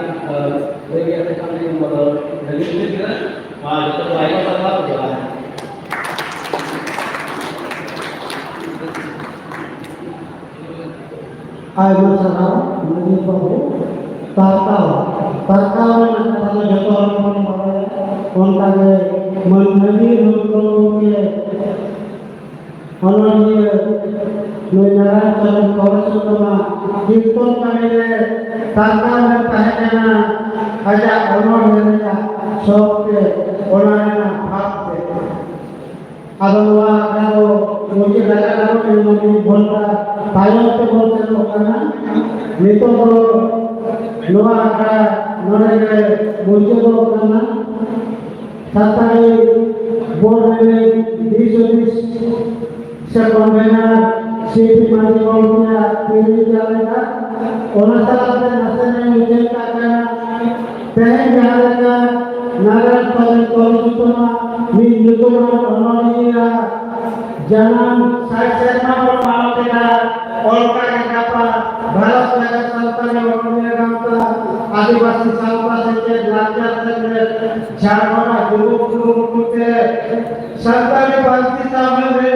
beri apa yang modal dari itu juga itu baik sama jalan. Ayo saudara, menjadi bahu, tarkau kalau jatuh orang orang menjadi hukumnya, orang dia menyerah dalam proses utama, itu kami tarkau dan tahannya ada orang yang सबके बनाना भागते अगर वो मुझे लगा कि मुझे बोलता पायलट तो बोलते तो करना नहीं तो बोलो नवा का नरे मुझे तो करना सत्ताई बोर्ड में 20 से कन्वेनर सीपी मानी बोलते तेरी जाएगा और नशा में मुझे क्या करना पहले जाएगा नारायण पालन कॉलेजमा निजुतमा अनोनिया जनम साक्षरमा मानवता और का भारत में सरकार ने आदिवासी सावता से लाचार से झारवाड़ा गुरु के सरकारी बस्ती सामने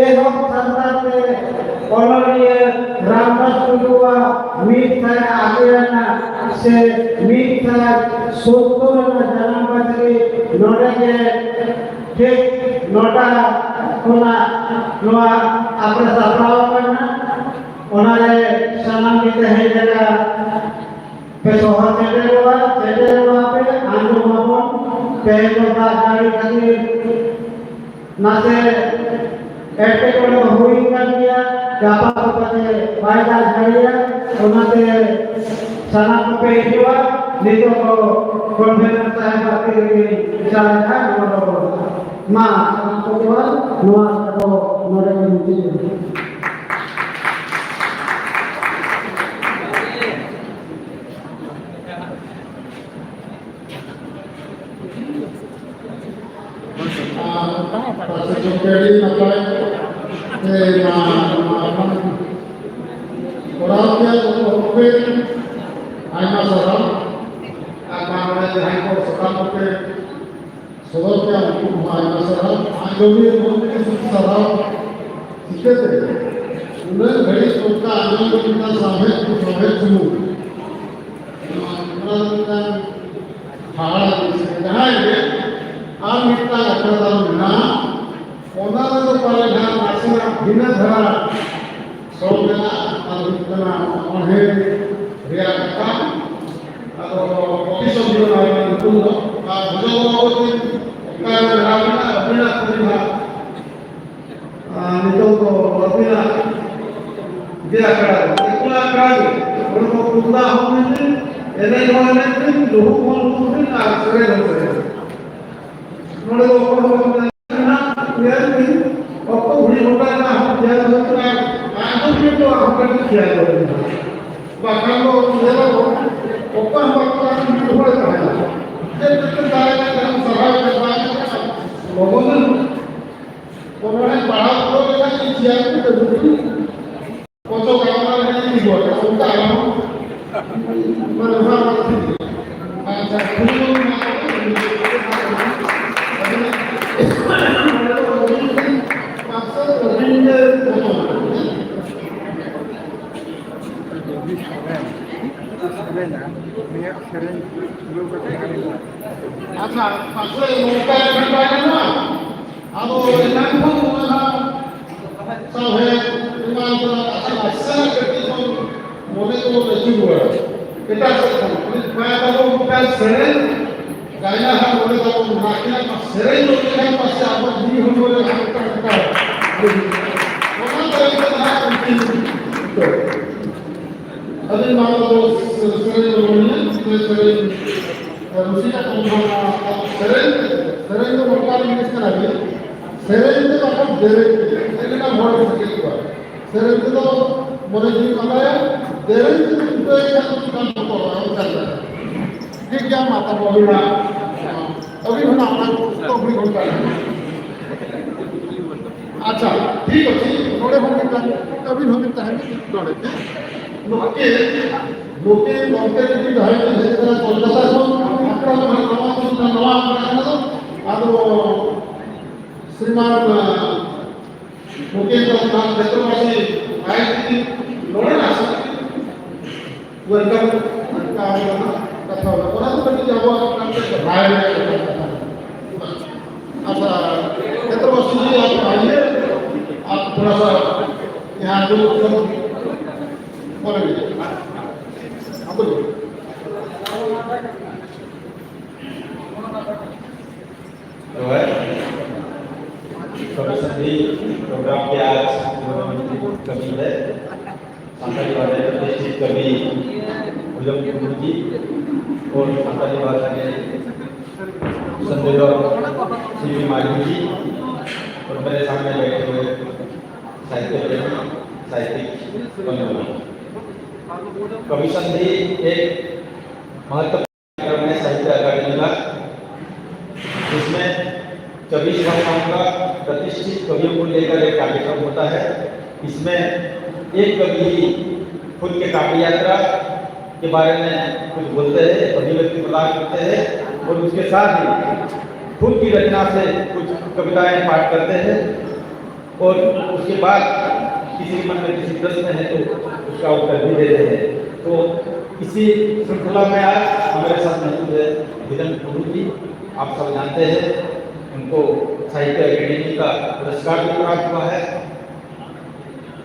एक सरकार से ऑलरेडी रामदास टुडुआ मीट था आगे ना से मीट था सोतो ना जन्म बच्चे नोड़े के ठीक नोटा कोना नोआ आपने सफराव करना उन्होंने सनम की तहे जगह पे सोहर चले हुआ पे आंदो मामों पहले बार गाड़ी खाती नाते ऐसे कोई बहुरी कर दिया जापा को पते वायदा जारिया उन्होंने सनम पे हुआ नीतो को कॉन्वेंट साहब बाकी लगी चला था और माँ सनम को हुआ नुआ को नोरे में मुझे jadi apa orangnya oke aina sarang akan ada yang sekarang oke sebabnya aina sarang ayomi oke sarang ठीक है उन्हें बड़ी सोचा आनंद कितना सामने सुनो उन्हें हाल जहाँ ये आम इतना अठारह ना उन्होंने तो पहले ना नासिना बिना धरा सोचना आलोचना उन्हें रिया का ऑफिस में आया तो भजो का रावण अपना अपना नितो को अपना दिया करा इतना करा उनको खुदा होने एने होने लोग को आश्रय होते हैं नोड़े को ना यार भी आपको बड़ी होता है ना हम क्या होता है आंखों में तो आप कर किया करेंगे बाकी लोग ये लोग ऊपर वक्त में थोड़ा सा है जब तक दायरा का सभा के बाद लोगों ने उन्होंने पढ़ा तो क्या किया तो वो तो काम वाले नहीं हुआ था उनका पर वहाँ अच्छा अच्छा पासे मौका करवाना ना अब इलान को ना सब है इमान को अच्छा करती तो मोने को नहीं हुआ कितना मैं तो मौका सेरे गायना है मोने को नाकिया का सेरे लोग के पास आप दी हम बोले करता वो तरह का अभी मान लो सेरे लोग Rusia sering itu mereka minister lagi sering itu apa dari ini kan boleh begitu sering itu boleh jadi apa ya dari itu yang kan betul kan ठीक है माता बोली ना अभी हम अपना तो भी होता है अच्छा ठीक है थोड़े हम कभी हम है थोड़े लोके लोके लोके की ढाई है कोलकाता को नवा ಅದು ಶ್ರೀಮಾನ್ ಮುಖೇಂದ್ರ ನಾಥ್ ಛತ್ರಪತಿ ಆಯ್ತು ನೋಡೋಣ ವೆಲ್ಕಮ್ कथा होगा और तो जब आप बाहर अच्छा छत्रपति जी आप आइए आप थोड़ा सा यहाँ जो बोलेंगे आप बोलिए सभी प्रोग्राम के आज कवि है संताली वाले प्रतिष्ठित कवि उलम गुरु जी और संताली भाषा के संदेश श्री माली जी और मेरे सामने बैठे हुए साहित्य प्रेमी साहित्यिक बंधु कवि संधि एक महत्वपूर्ण कार्यक्रम है साहित्य अकादमी का जिसमें 24 भाषाओं का प्रतिष्ठित कवियों को लेकर एक कार्यक्रम होता है। इसमें एक कवि खुद के काव्य यात्रा के बारे में कुछ बोलते हैं, अभिव्यक्ति प्रदान करते हैं और उसके साथ ही खुद की रचना से कुछ कविताएं पाठ करते हैं और उसके बाद किसी के मन में किसी प्रश्न है तो उसका उत्तर भी देते हैं। तो इसी श्रृंखला में आज हमारे साथ मौजूद है धीरन टुडू जी। आप सब जानते हैं उनको साहित्य अकेडमी का पुरस्कार भी प्राप्त हुआ है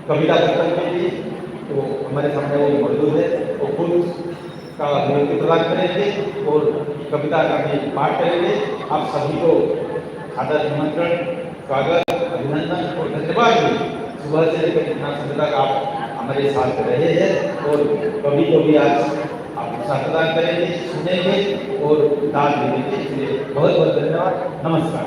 कविता पुस्तक में भी। तो हमारे सामने वो मौजूद है, वो खुद का अभिव्यक्ति प्रदान करेंगे और कविता का भी पाठ करेंगे। आप सभी को आदर निमंत्रण, स्वागत, अभिनंदन और धन्यवाद भी। सुबह से लेकर इतना समय तक आप हमारे साथ रहे हैं और कभी को भी आज आप उत्साह प्रदान करेंगे, सुनेंगे और दान भी देंगे। इसलिए बहुत बहुत धन्यवाद। नमस्कार।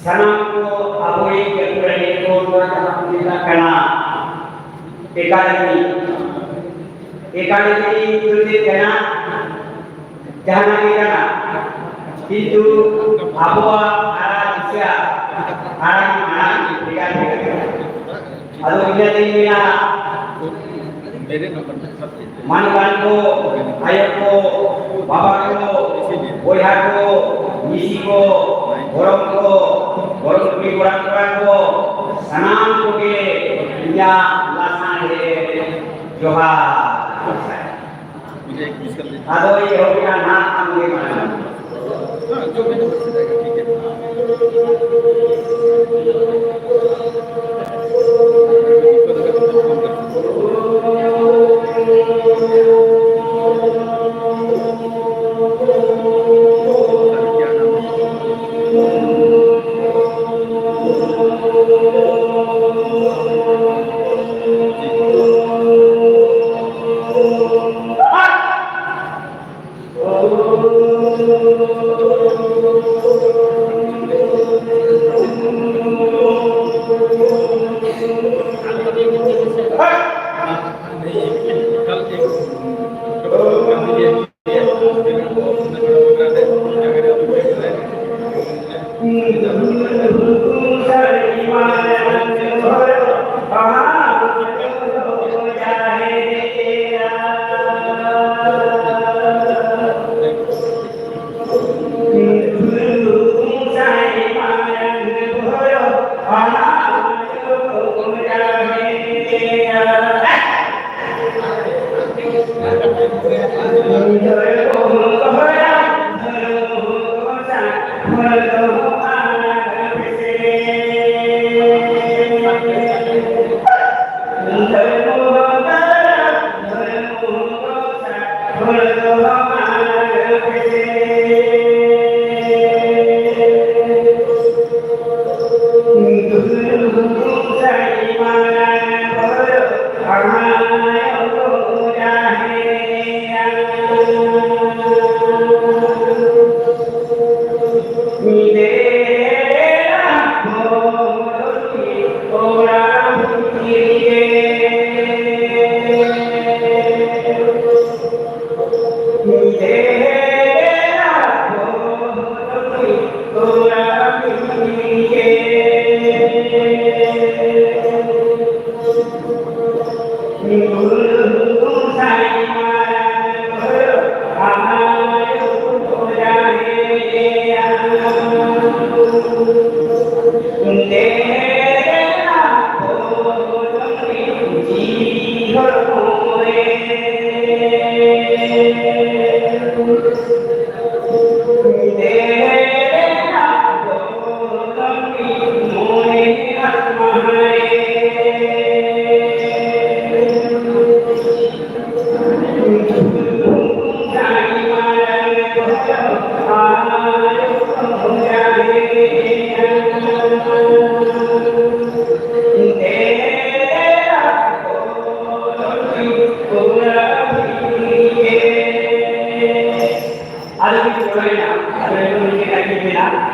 Sanam ko aboy keturani ko kita kena ekali itu kena jangan kena itu abwa arah usia arah ekali adu ini manukan ko ayat ko bapa ko boya ko misi ko borong ki kurang ko sanam ko ke dunia lasan he johar ado ye ho gya na amge mana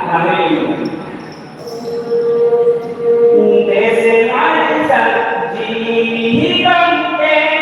tahe dese marisa ji gamke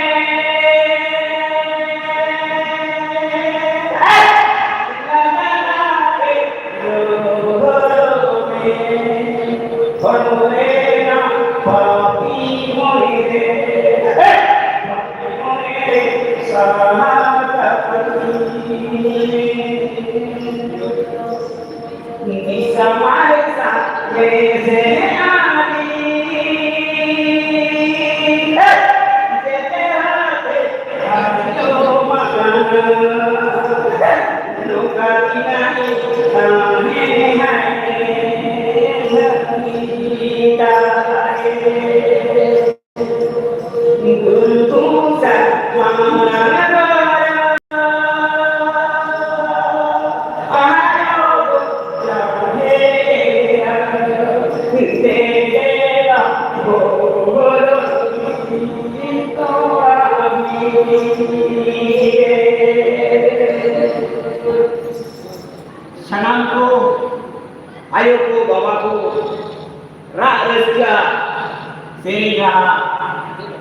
sanamku ayahku babaku rak rezeki sehingga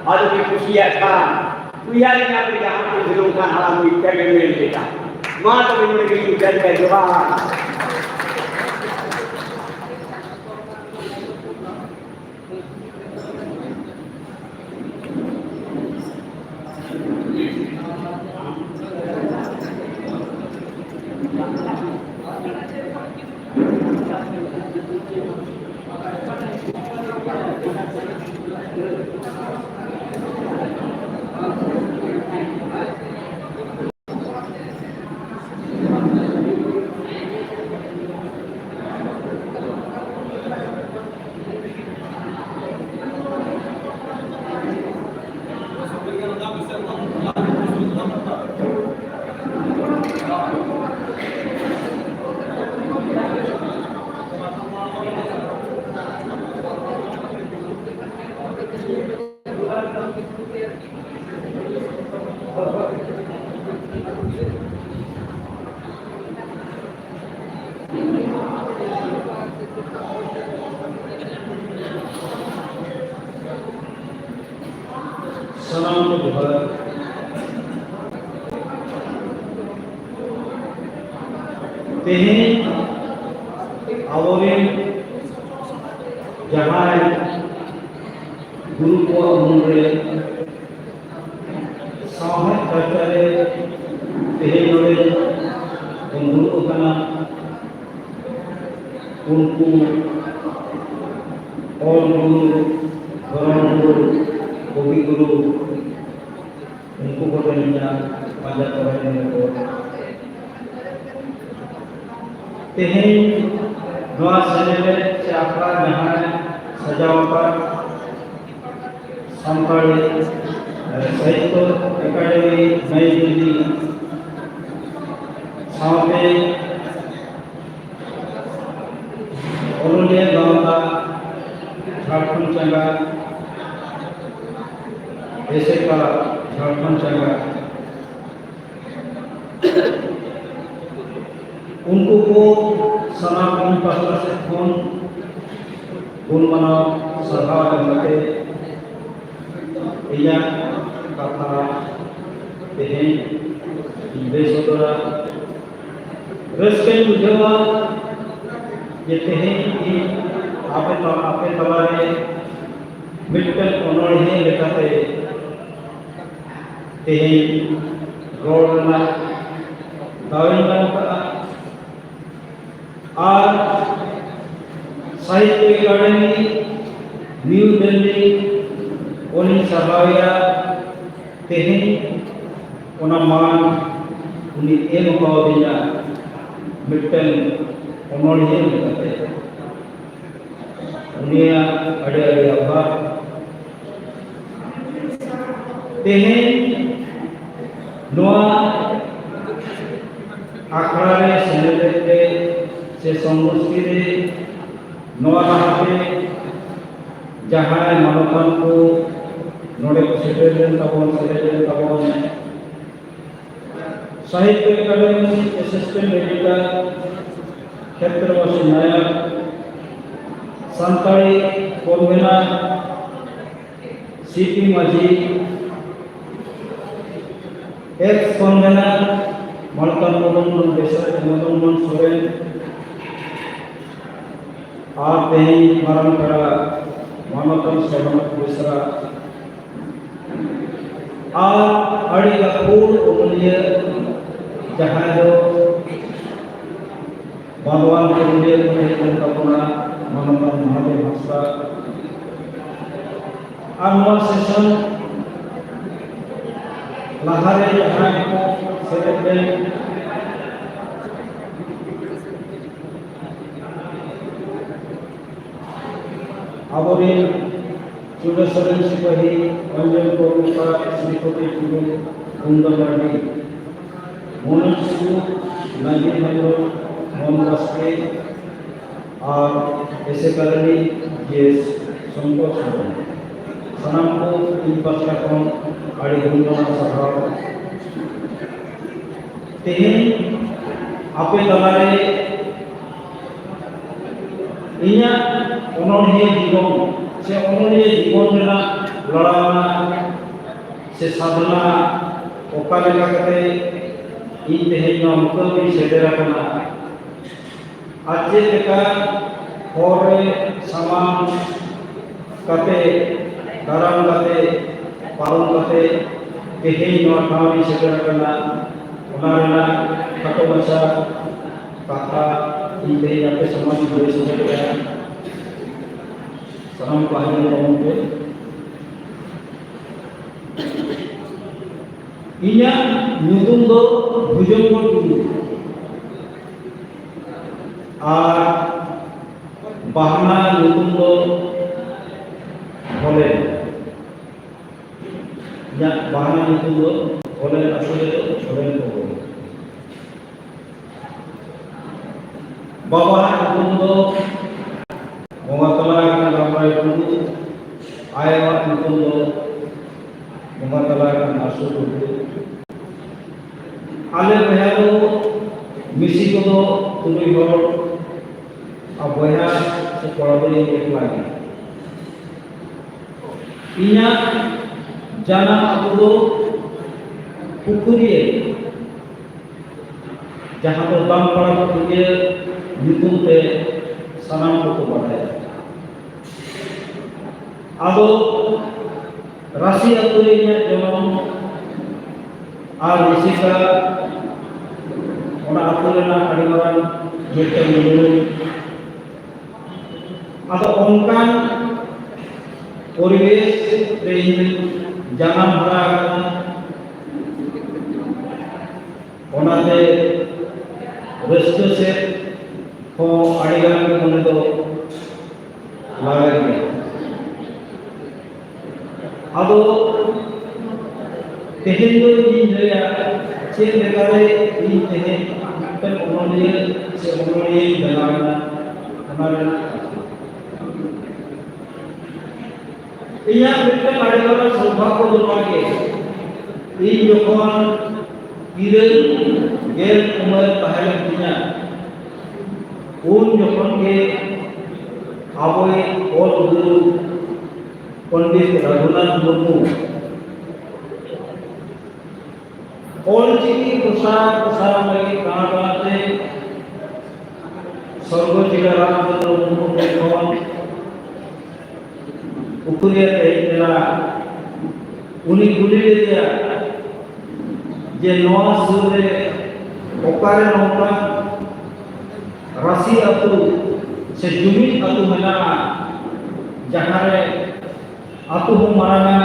harus dikusiakan kuyarinya berjalan dijelungkan alam ikan kita mata memiliki dari kejuruan Salam Tuhan. Tehin awarin jahay guru ko umre sahat kacare tehin nore guru kana unku all guru Gorong guru Kobi guru उनको को दुनिया pada orang itu तेहे dua senele siapa nahan सजावट संपादे साहित्य अकादमी नई दिल्ली सामने ओलोले गांव झारखंड चंगा ऐसे का झारखंड चंगा उनको को सनातन पासला से फोन गुण बनाओ सभा करते इया कथा तेहे देशोदरा रस्के बुझवा ये तेहे की आपे तवारे मिलकर ओनोड़े लेकाते तेहे गौरना दाविना का और साहित्य अकादमी न्यू दिल्ली उन सभाया तेहे उना मान उनी एम कौदिया मिट्टन ओनोड़े लेकाते उनिया अड़े अड़े अब्बा तेहे नोआ आखड़ारे सेनेलेते से संगोष्ठी नोआ नाते जहां मानवतान को नोड़े सेटेलेन तबोन साहित्य अकादमी असिस्टेंट एडिटर क्षेत्रवासी नायक सानताड़ी कन्वेनर सीपी माझी एक्स कन्वेनर मलकान मदन मदन सोरेन और तेही माराम करा मानवतन सोहनत बेसरा और अड़ी गपूर उमलिय जहां जो भगवान के लिए उनका मानवतन महादेव हंसरा और सेशन लाहारे जहां को सेक्रेटरी अबोरी चुड़सरन सिपाही अंजन कोरुका श्रीपति चुड़ू कुंदमाड़ी मोनन सिंह नंदी हेम्ब्रो मोहन बास्के और ऐसे करनी जीएस संतोष सनाम को इन पास्टा को आड़ी गुंडों सभाव तेहें आपे दलारे इन्या उन्होंने जीवन से उन्होंने जीवन में ना लड़ाना से साधना ओकाले लगते इन तेहें उनको भी सेडेरा करना आज जैसे और सामान कते दाराम कते पालन कते तेहें नौकाओं भी सेडेरा करना उन्होंने कतो बचा कथा इन तेहें आपे समाज में सेडेरा सलाम पाहिल कौन को इन्या नुतुम दो भुजंग टुडू और बहाना नुतुम दो भोले या बहाना नुतुम दो भोले असले तो भोले को बोले बाबा नुतुम दो Bunga telah akan ramai dulu, ayat itu bunga telah akan masuk dulu. Alih berhalu misi itu tujuh hor, abaya sekolah beri ek lagi. Inya jana aku pukuriye, jaham terbang pada pukuriye YouTube पे सनाम को बताया अब राशि अतुरी में जमन और ऋषि का उन्हें अतुरी ना अड़िवान जोटे मिलूं अब उनका परिवेश रेंज जन्म भरा उन्हें रस्ते से को अड़िगान के मुने तो लागे अब तेहें तो इन जया चेक लेकारे इन तेहें पर उन्होंने से उन्होंने जनाना हमारे इया बिल्कुल अड़िगान सौभाग्य को दुर्भाग्य इन जोखन इरल गेल उम्र पहले दुनिया उन जोखन के आबोई और गुरु पंडित रघुनाथ मुर्मू और चिकी प्रसार लगी कहाँ से स्वर्ग जिला रामचंद्र मुर्मू के भवन उकुरिया तेरा उन्हीं गुली ले दिया जे नवा सूर्य ओकारे नौका राशि अतु से जुमित अतु मना जहाँ रे अतु हो मारना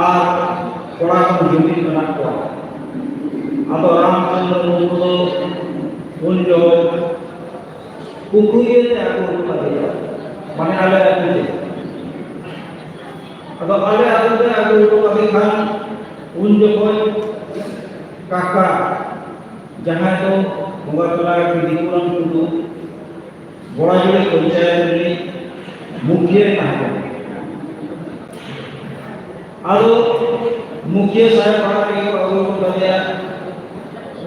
और कोड़ा को जुमित मना को अब रामचंद्र मुर्मू उन जो कुकुरिये ते आगो उठाया माने आले आगो अब आले आगो उठाया खान उन जो कोई काका जहाँ तो मुगतला की दिकुलम टुडू बड़ा जुड़े पंचायत में मुख्य कहा और मुख्य साहब पढ़ा के अगुल को दिया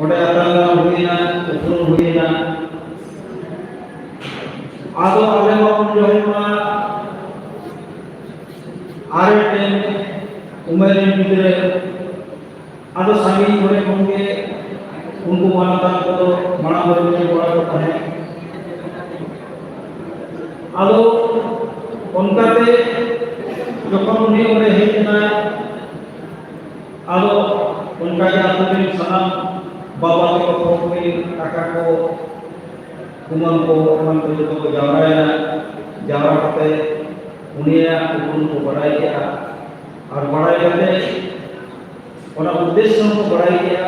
ओडे अतंगा हुई ना उपुर हुई ना ᱟᱫᱚ ᱟᱞᱮ ᱢᱟ ᱩᱱ ᱡᱚᱠᱷᱚᱱ ᱢᱟ ᱟᱨᱮ ᱴᱮᱱ ᱩᱢᱮᱨ ᱨᱮᱱ ᱜᱤᱫᱽᱨᱟᱹ ᱟᱫᱚ ᱥᱟᱺᱜᱤᱧ ᱠᱚᱨᱮ ᱠᱷᱚᱱ ᱜᱮ उनको मानता को माना बरने बड़ा होता है आलो उनका ते जखन उन्हें उन्हें हेतना आलो उनका के आदमी सलाम बाबा के को काका को कुमन को मन को जावरा करते उन्हें उनको बढ़ाई किया और बढ़ाई करते उनका उद्देश्य को बढ़ाई किया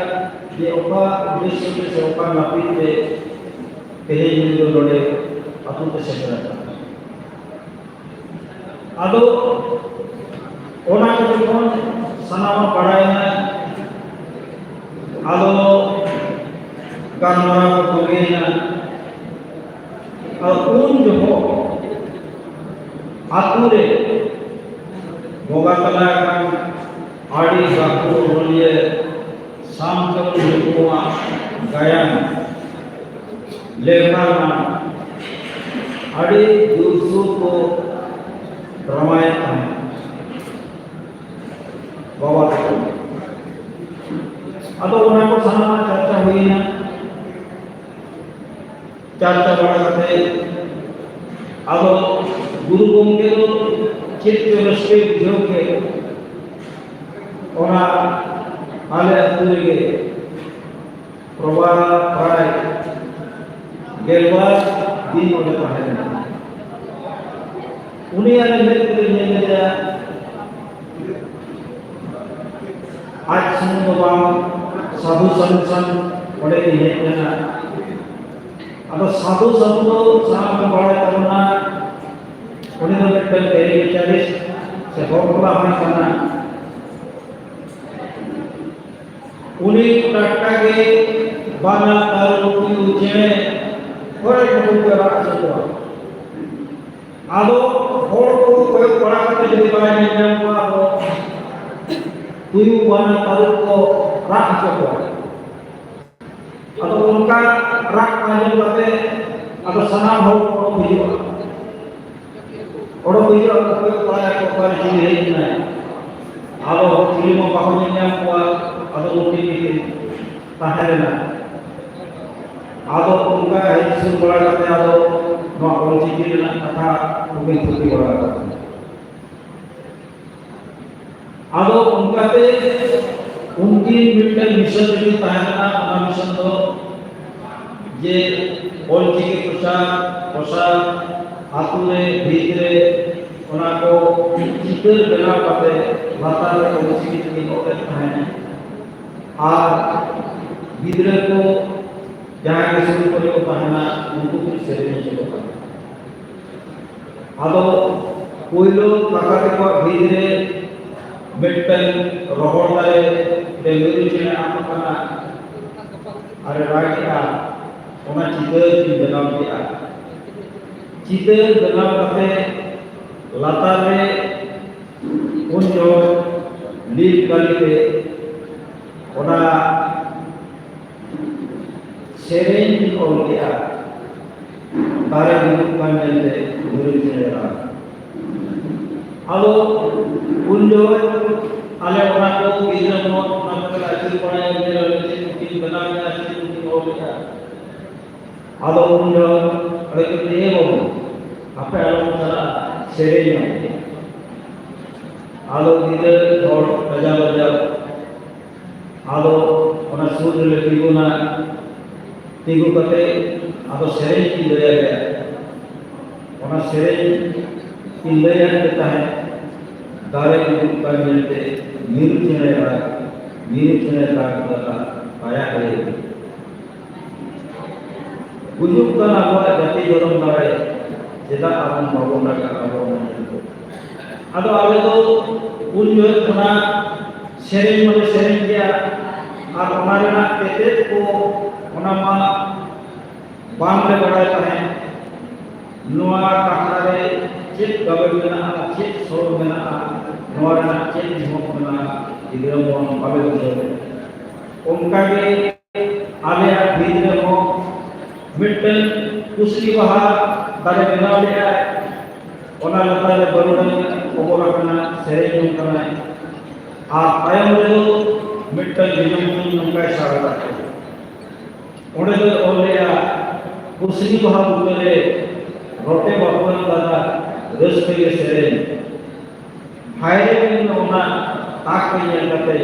ये ओका उद्देश्य से ओका नापित पे तेहे जो लोड़े अतुल से सेरा आदो ओना को जोन सनामा पढ़ाई ना आदो गानमरा को बोले ना और उन जो हो आतुरे भोगा तला का आड़ी जाको बोलिए शाम तक लोगों गायन लेखन अड़ी दूसरों को रामायण है बाबा अब उन्हें को सामना चर्चा हुई ना चर्चा बड़ा करते अब गुरु गोंगे तो चित्त रस्ते जो के और आले अतुरे प्रभा पढ़ाई गेलबार दिन होने पढ़ाई उन्हें आले मेरे आज समूह बाम साधु संसन पढ़े के हैं ना अब साधु संतो साम पढ़ाई करना उन्हें तो बेटर तेरे चालीस से बहुत बड़ा करना उन्हीं टक्का के बाना तारों की ऊंचे और एक को रख सकता आलो और को कोई बड़ा करके जो बाय नहीं हुआ तो तुम बाना तारों को रख सकता अब उनका रख पाने वाले अब सनाम हो और कोई कोई बड़ा को कर चीज है नहीं आलो फिल्मों बाहर नहीं हुआ आदो उनकी ताहेना आदो उनका हिस्सा बड़ा करते आदो नौ कौन-सी चीज़ ना कथा उनकी छुट्टी बड़ा करते आदो उनका ते उनकी मिलकर मिशन भी ताहेना अपना मिशन तो ये कौन-सी की पोशाक आतुरे भीतरे उनको चित्र बना करते माता ने कौन-सी की होते हैं और गिद्रे को जहाँ के शुरू करे को पहना उनको कुछ सेरेमनी चलो आदो कोई लोग प्रकृति को गिद्रे बेटन रोहड़ वाले डेंगू चीज़ आप करना अरे राइटा उन्हें चित्र की बनाव किया चित्र बनाव करते लाता में उन जो लीड करके ओना सेरेंज और क्या तारे गुरु का मिलते गुरु चलेगा आलो उन जो आले ओना को किधर मौत ना मतलब ऐसे पढ़े मेरे वाले कुछ बना के ऐसे कुछ और क्या आलो उन जो अरे तो ये वो आपे आलो सारा सेरेंज आलो किधर और बजा आलो ओना सूर्य लेकिन तीगु कते आदो सेरेंज की लया गया ओना सेरेंज की लया देता है दारे की का मिलते मीरु चेहरे का पाया करे गुजुक का नावा जाति जोरम दारे जेदा आवन बाबोना का आवन आदो आले तो उन जो थोड़ा सेरेंज में सेरेंज किया और हमारे ना तेते को ओनामा बांग ले बढ़ाता है नुआ काखरे चित गबड़ में ना चित सोर में ना नुआ ना चित झोंक में ना इधर वो बाबे को उनका के आले भीतर वो मिट्टन कुसली बहा दारे बनाव लिया ओना लता ले बरुडन ओबोरा कना सेरेजम कना आ आयम रे मिट्टन जिजम नंगा सारा ओंडे दो ओलेया कुसली बहा बुले रोटे बाबुन दादा रस्ते के सेरेन हायरे में ओना ताक के ये करते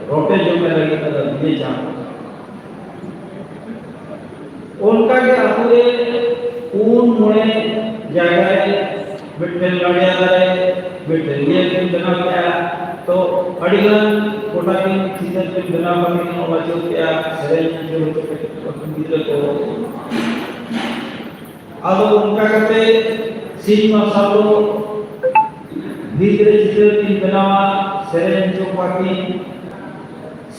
रोटे जमे लगी दादा दिए जा उनका के अपुरे उन मुने जगह मिट्टन लड़िया करे मिट्टन ये बना क्या तो अड़िगन कोटा की सीजन पे बना बनी और बच्चों क्या सेरेन जो कंप्यूटर को अब उनका कहते सीन मसालो भीतरे चित्र की बनावा सेरेन जो पाकी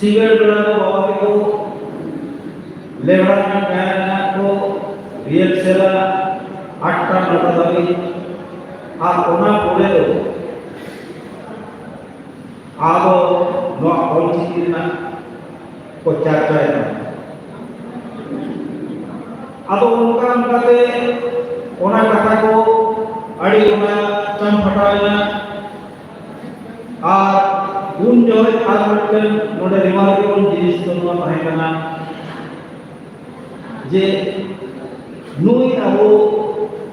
सिगरेट बनाना बाबा को लेवड़ा में कहना को रियल सेला आट्टा नटा दबी आप ओना पोले दो आबो नो ऑल चिकिना को चर्चा है अब उनका उनकाते ओना कथा को अड़ी ओना चम फटाया और उन जो है आज मटन नोडे रिमार्केबल जिनिस तो नो ताहे कना जे नुई अबो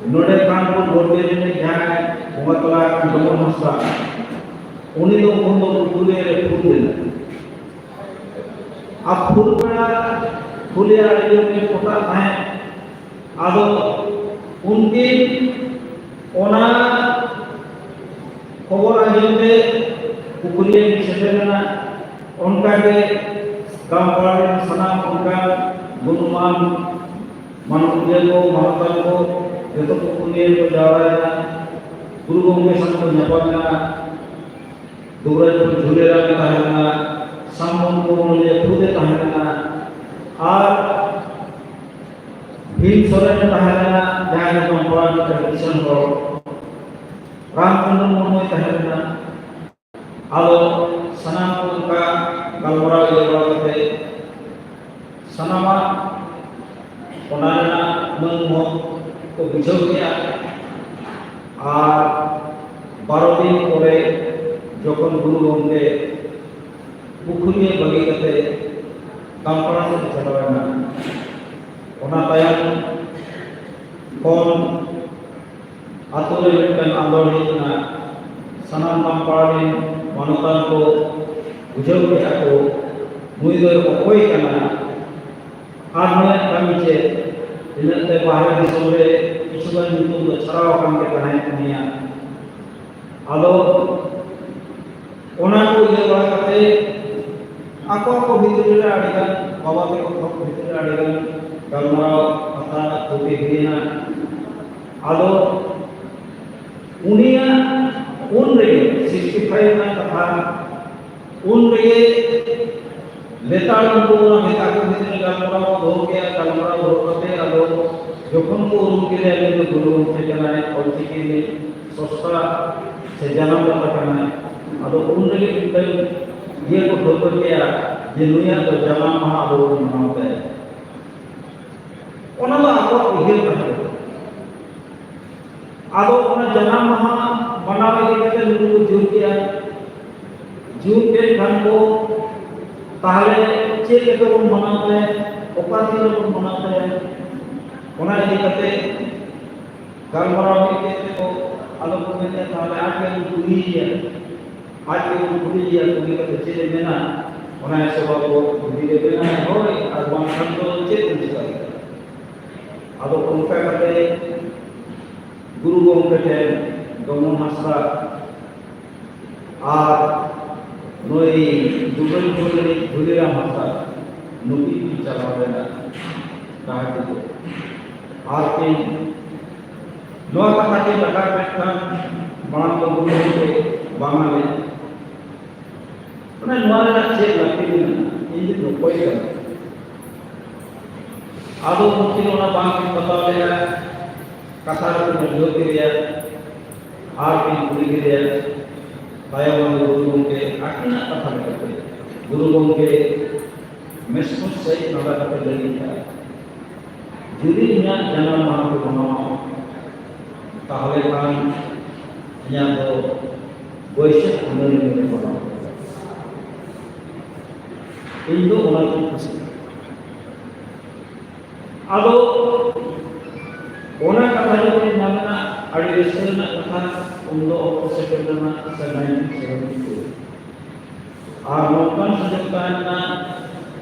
नोडे कानपुर गोडे में जहां उमतला डमन हंसा उन्हीं लोग उन लोग पूरे फूल अब फूल बड़ा फूले आड़ियों में फोटा है अब उनकी ओना खबर आजम पे कुकुरिया की सेटलना उनका के गांव वाले सना उनका गुणमान मनुष्य को महत्व को जो तो कुकुरिया को जावरा गुरु गोंगे संग न्यापना दूर जो झूलेरा में कहना सामों को मुझे खुदे कहना और भीम सोरेन कहना जहाँ जो पुराण ट्रेडिशन को रामचंद्र मुर्मू कहना अब सनाम को उनका गलबरा ये बात सनामा ओनाना मनमो को बुझो गया और 12 दिन परे যখন গুরু গঙ্গে পুকুরিয়ে বগি গতে কামপড়া से चलवे ना ओना तायम कोन आतोरे मिटन आंदोलन ना सनाम कामपड़ा मानवतान को बुझाव के ako मुई दो अकोय कना आज मैं कमी चे इनते बाहर दिसों रे किछुगन ᱧᱩᱛᱩᱢ ᱫᱚ ᱪᱷᱟᱨᱟᱣ ᱟᱠᱟᱱ ᱜᱮ ᱛᱟᱦᱮᱸ ᱠᱟᱱᱟ ᱟᱫᱚ ओना को ये बड़ा करते ako भीतर रे आड़ीगन बाबा के को भीतर रे आड़ीगन गलमराव कथा होते हिना आलो उनिया उन रे 65 ना कथा उन रे लेताल को मेता को भीतर गलमराव हो गया गलमराव हो करते आलो जोखम को उन के लिए जो गुरु से जनाए और के लिए सस्ता से जन्म लेता करना है अब उन लगे इधर ये को ठोकर किया ये दुनिया तो जन्म महा लोग मनाते हैं उन्होंने आपको इधर करते अब उन्हें जन्म महा मनाने के लिए लोगों को जूर किया जूर के धन को ताले चेक के तो मनाते हैं उपाधि लोग मनाते हैं उन्हें ये कहते गलमराव के तो अलग को कहते हैं ताले आके पूरी है आज के पूरी या पूरी का चीज़ में ना उन्हें सब को पूरी देते हैं और आज वहाँ हम तो चीज़ नहीं करते अब उनका कहते गुरु को कहते दोनों मसला और नोई दुबई दुबई दुनिया मसला नुकी चला देना कहा कि और के नौ कथा के लगा बैठा बाण को गुरु के बामा में उन्हें नवाले ना चेक लगती है इंजन को कोई कर आदो मुक्ति लोना बांग की पता लेगा कथा को मजबूत किया आर की पूरी किया पाया वाले गुरुओं के आखिरी कथा करते गुरुओं के मिसमुस सही नवा करते लगी था Jadi inyak jangan mahu kono tahle kan inyak do boysek menurut kono Indo orang tu kusi ado orang kata yang namanya ada restoran kata untuk sebenarnya selain itu Nonton sejauh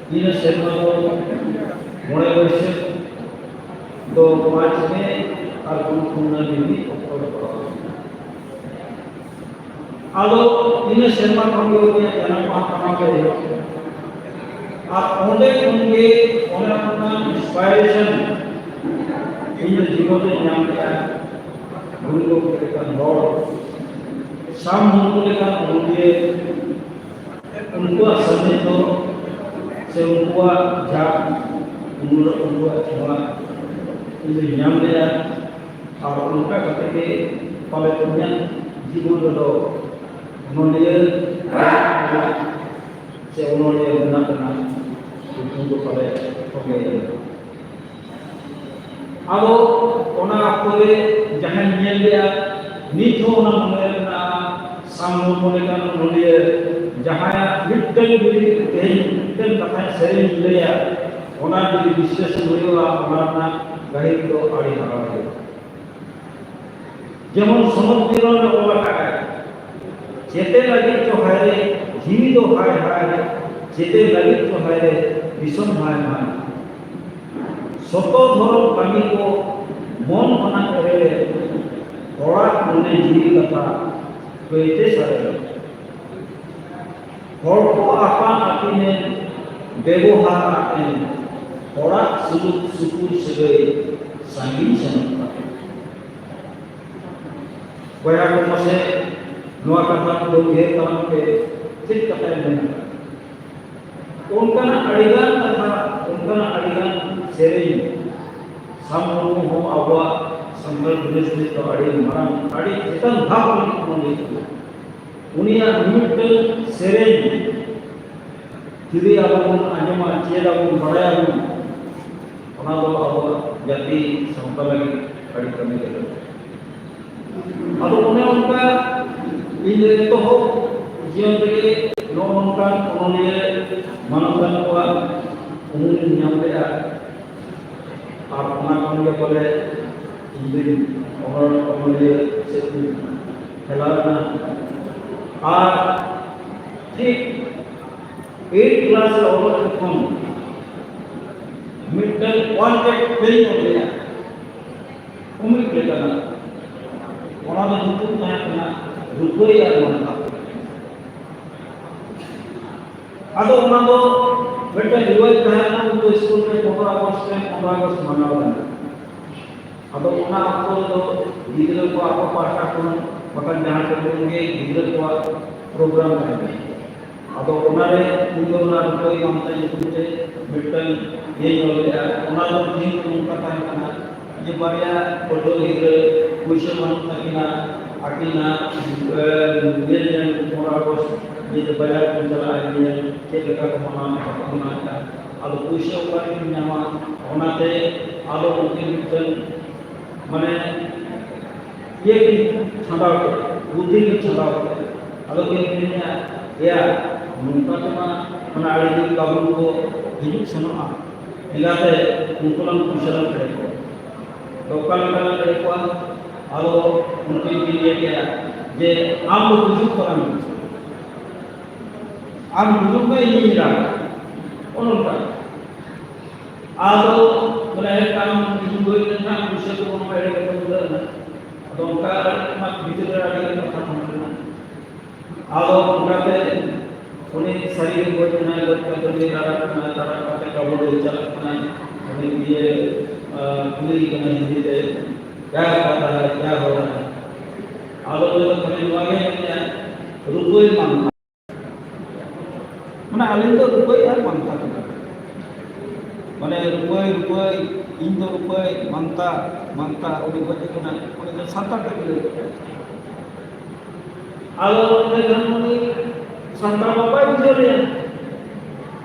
ini semua mulai bersih do macamnya kalau punya ini kalau ini semua penggunanya jangan apa-apa ya oleh orang punya inspiration ini juga yang guru kita Lord sam mereka उनको समय तो से उनको जब उनको चुना इसे नियम दिया और उनका कहते के पहले दुनिया जीवन दो उन्होंने से उन्होंने बना करना उनको पहले ओके अब उन्हें आपको जहाँ नियम दिया नीच हो ना उन्हें सामने उन्हें उन्होंने जहाँ मिट्टल भी कहीं मिट्टल कथा सही मिलेगा उन्हें भी विश्लेषण हुआ हमारा गरीब तो आड़ी हरा है जेमन समुद्र में ओला का चेते लगे तो है रे जीवी तो है चेते लगे तो है रे विषम है सतो धर्म कमी को मन बना करे थोड़ा उन्हें जीवी कथा कहते सारे hor ko apa artinya ବ୍ୟବହାର orang suku sebagai sanggih sangat. Kaya ko masih nuwa kata doge kalam ke sit kata yang उनका अड़िगान तथा उनका अड़िगान सेरेंग सामूहिक हो आवा संकल्प निश्चित तो अड़ी मरण अड़ी जितना भाग उन्होंने उन्हें निमित्त सेरेंग किरी आवाज़ आजमा चेयर आवाज़ बढ़ाया हूँ उन्हें तो आवा जाति संकल्प अड़ी करने के लिए अब उन्हें उनका इन तो हो जीवन के नौमंकान उन्होंने मानवता को उन्होंने नियम दिया आप उन्हें के बोले इंद्री उन्होंने से फैलाना और ठीक 8 क्लास ओवर कम मिडल वन के फेल हो गया उम्र के करना उन्होंने जुटू में अपना रुपये यार मानता अदो उन्होंने बेटा रिवाइज कहा ना उनको स्कूल में 15 अगस्त मनाना अदो उन्हें आपको तो गिदर को आपको पाठा कौन पकड़ जहाँ से बोलेंगे गिदर को प्रोग्राम करेंगे अदो उन्हें उनको ना रुपये मानता है कुछ बेटा ये हो गया उन्हें जिन उनका टाइम करना ये बारिया फोटो गिदर कुछ मानता कि ना अकीना ये जन 15 अगस्त ये जो बाजार में चला है ये क्या का मनाना अब पुष्य ऊपर की नामा होना थे आलो उनके मित्र मने ये भी छंदा बुद्धि की छंदा आलो के लिए या मुंका तो मना आले की काबू को हिजुक सना मिलाते मुकुलम कुशलम करेको लोकल करेको आलो उनके लिए क्या जे आम बुजुर्ग कराना आम बुजुर्ग में ये मिला उनका आदो मने काम बुजुर्ग ने ना कुछ को पहले के उधर ना तो उनका मत भीतर आगे का खत्म करना आदो उनका पे उन्हें शरीर को ना करके तो ये तारा का बोल चल ना उन्हें ये पूरी करना हिंदी से क्या पता है क्या हो रहा है आदो जो कमेंट वाले हैं रुपये मांगना mana alin tu rupai ar manta mana rupai indo rupai manta udi baca kena udi kan santar tak boleh alo dengan mani santar apa itu dia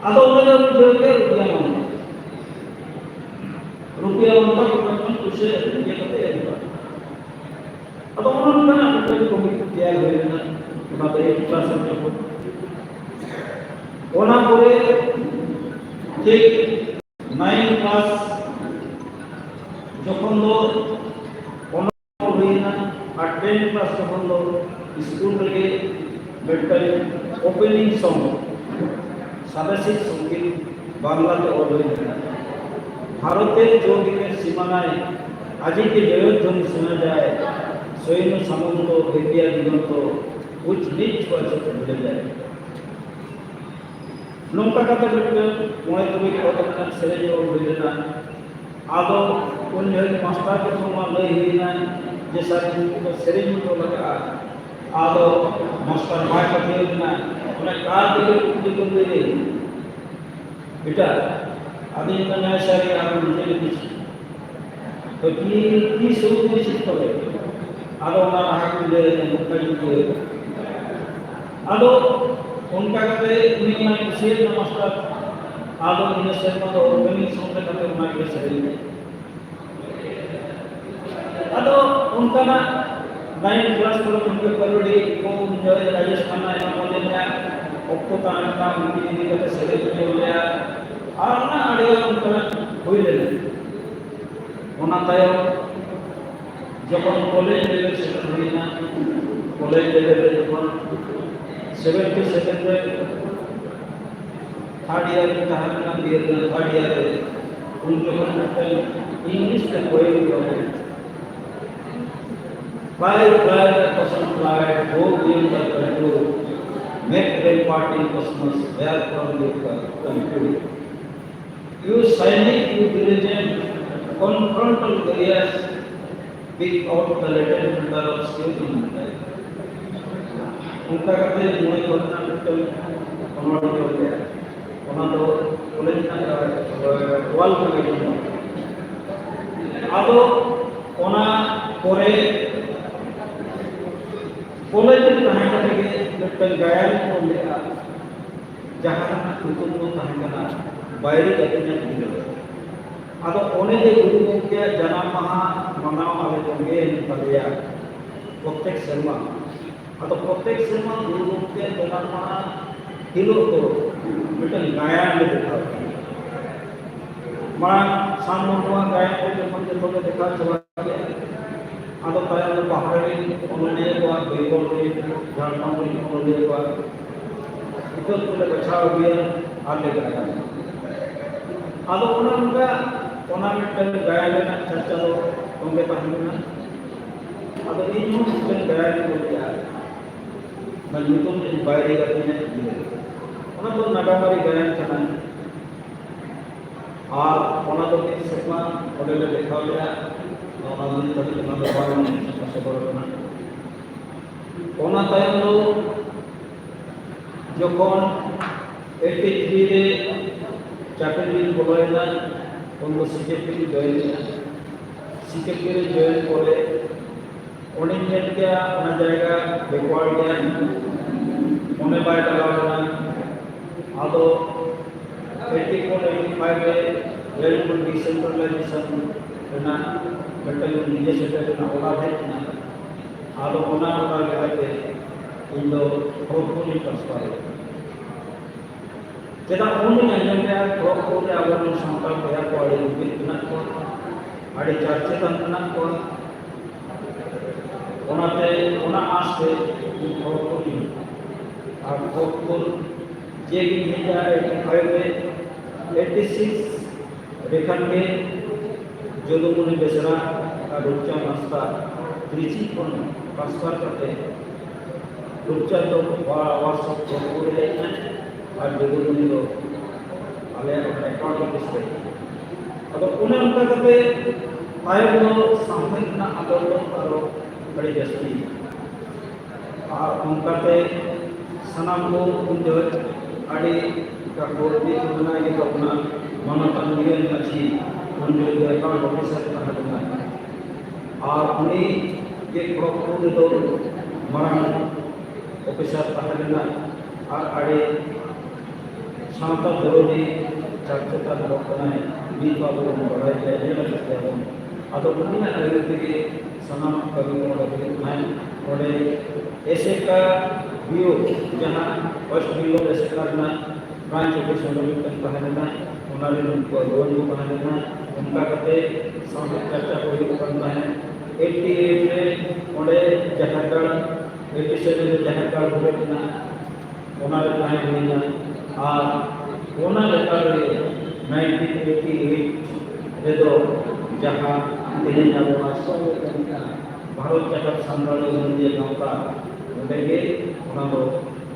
atau mana rupai rupiah mana रुपया untuk memang usia dia kata ya juga. Atau orang kan apa yang komik dia bagaimana kenapa dia kelas tersebut. Orang boleh ঠিক 9 ক্লাস যখন হই না আর 10 ক্লাস যখন স্কুল থেকে বেটাই ওপেনিং সং সাদাসিক সঙ্গীত বাংলাতে অবহিত ভারতের যৌগিকের সীমানায় আজিকে জয়ধ্বনি শোনা যায় সৈন্য সামন্ত বিদ্যা দিগন্ত উচ্চ নিচ পর্যন্ত ভুলে যায় nongka kata betul mulai dari kota sering berbeda ada pun dari master ke semua lehina jasa itu sering itu lagi ada master mai pakai na oleh kali itu berbeda beda ada yang nanya saya aku menjadi bisi tapi di seluruh sistem ada orang hak dari muka itu ada उनका कहते उन्हीं में विशेष नमस्कार आदम इन्हें शर्मा और उन्हीं सोचते कहते उन्हीं के शरीर में आदो उनका ना 9 क्लास पर उनके करोड़ी को जो राजस्थान में बोले ना ओप्पो का उनकी दीदी कहते शरीर में बोले और ना आड़े उनका हुई ले उन्हें तायो जब उन कॉलेज लेवल से हुई ना कॉलेज लेवल जब 77 में थर्ड ईयर में कहा दिए थर्ड ईयर में उन लोगों ने इंग्लिश का कोई भी five person flight go in the control make them party customers where from the country use scientific due diligence confrontal areas pick out the latent matter of skill in life उनका कहते हैं मुझे करना तो हमारे जो है हमारे तो कॉलेज का वाल का भी है अब ओना कोरे कॉलेज में कहाँ का लगे लेकिन गया को लिया जहाँ का कुछ तो कहाँ का ना बाहरी करने के लिए अब ओने के गुरु के जन्म महा मनाओ वाले होंगे निकलिया प्रत्येक Sharma atau protek semua guru ke dalam mana hilo to betul gaya dekha mana samua gaya ko जब तो देखा चला atau kayak bahari onne ko Bengal में झारखंड में onne ko itu sudah bacaan dia आले गया atau orang में gaya लेना चर्चा लो उनके पास में atau ini mungkin gaya को दिया मजबूतों में बाहरी करते हैं उन्हें तो नगामारी गया चला और उन्हें तो किसी सपना उन्हें ले देखा गया और उन्हें तभी उन्हें दोबारा नहीं समझ पड़ना उन्हें तायम लो जो कौन 83 रे चाकरी बोले ना उनको सीकेपी रे जॉइन करे उन्हें नेट क्या उन्हें जाएगा बैकवर्ड क्या उन्हें बाय डालना आदो 84-85 में वेल डिसेंट्रलाइजेशन करना बटन निजे सेटल करना होगा है ना आदो होना के इंदो प्रोपोली ट्रांसफर जेदा उन्हें अंजम क्या प्रोपोली अगर संकल्प किया को आड़े बिना को आड़े चर्चा करना को ओनाते ओना आस्ते प्रोपोली और प्रोपोल जे भी भेजा 85 में 86 रेखन में जो लोगों ने बेसरा का रुचा नाश्ता त्रिची को ट्रांसफर करते हैं रुचा तो व्हाट्सएप प्रोपोल लेना और जो लोगों ने लोग आले अकाउंट में किसके अगर उन्हें उनका कभी आए वो सामने ना आंदोलन करो बड़ी जस्ती और उनका पे सनाम को उन्हें आड़ी का बोर्ड भी चुना ये तो अपना मनोतन लिए अच्छी उन्हें जो अकाउंट ऑफिसर कहा जाता है और उन्हें ये प्रोपोल तो मरण ऑफिसर कहा जाता है और आड़ी शांता जरूरी चर्चा दोकनाय नीत बाबू बड़ाई के ये लगते हैं अदो उन्हीं अगर के सनाम कवि को हैं और ऐसे का व्यू जहां वेस्ट बंगाल ऐसे करना ब्रांच एजुकेशन डेवलपमेंट कहना उन्होंने उनको लोन को कहना उनका कते सामने चर्चा को करना है 88 में ओडे जहागढ़ 87 में जहागढ़ हुएना उन्होंने कहा हुएना और उन्होंने कहा 1988 रेदो जहां तेज जाबोना भारत जगत साम्राज्य मंदिर गांवता उनके उन्होंने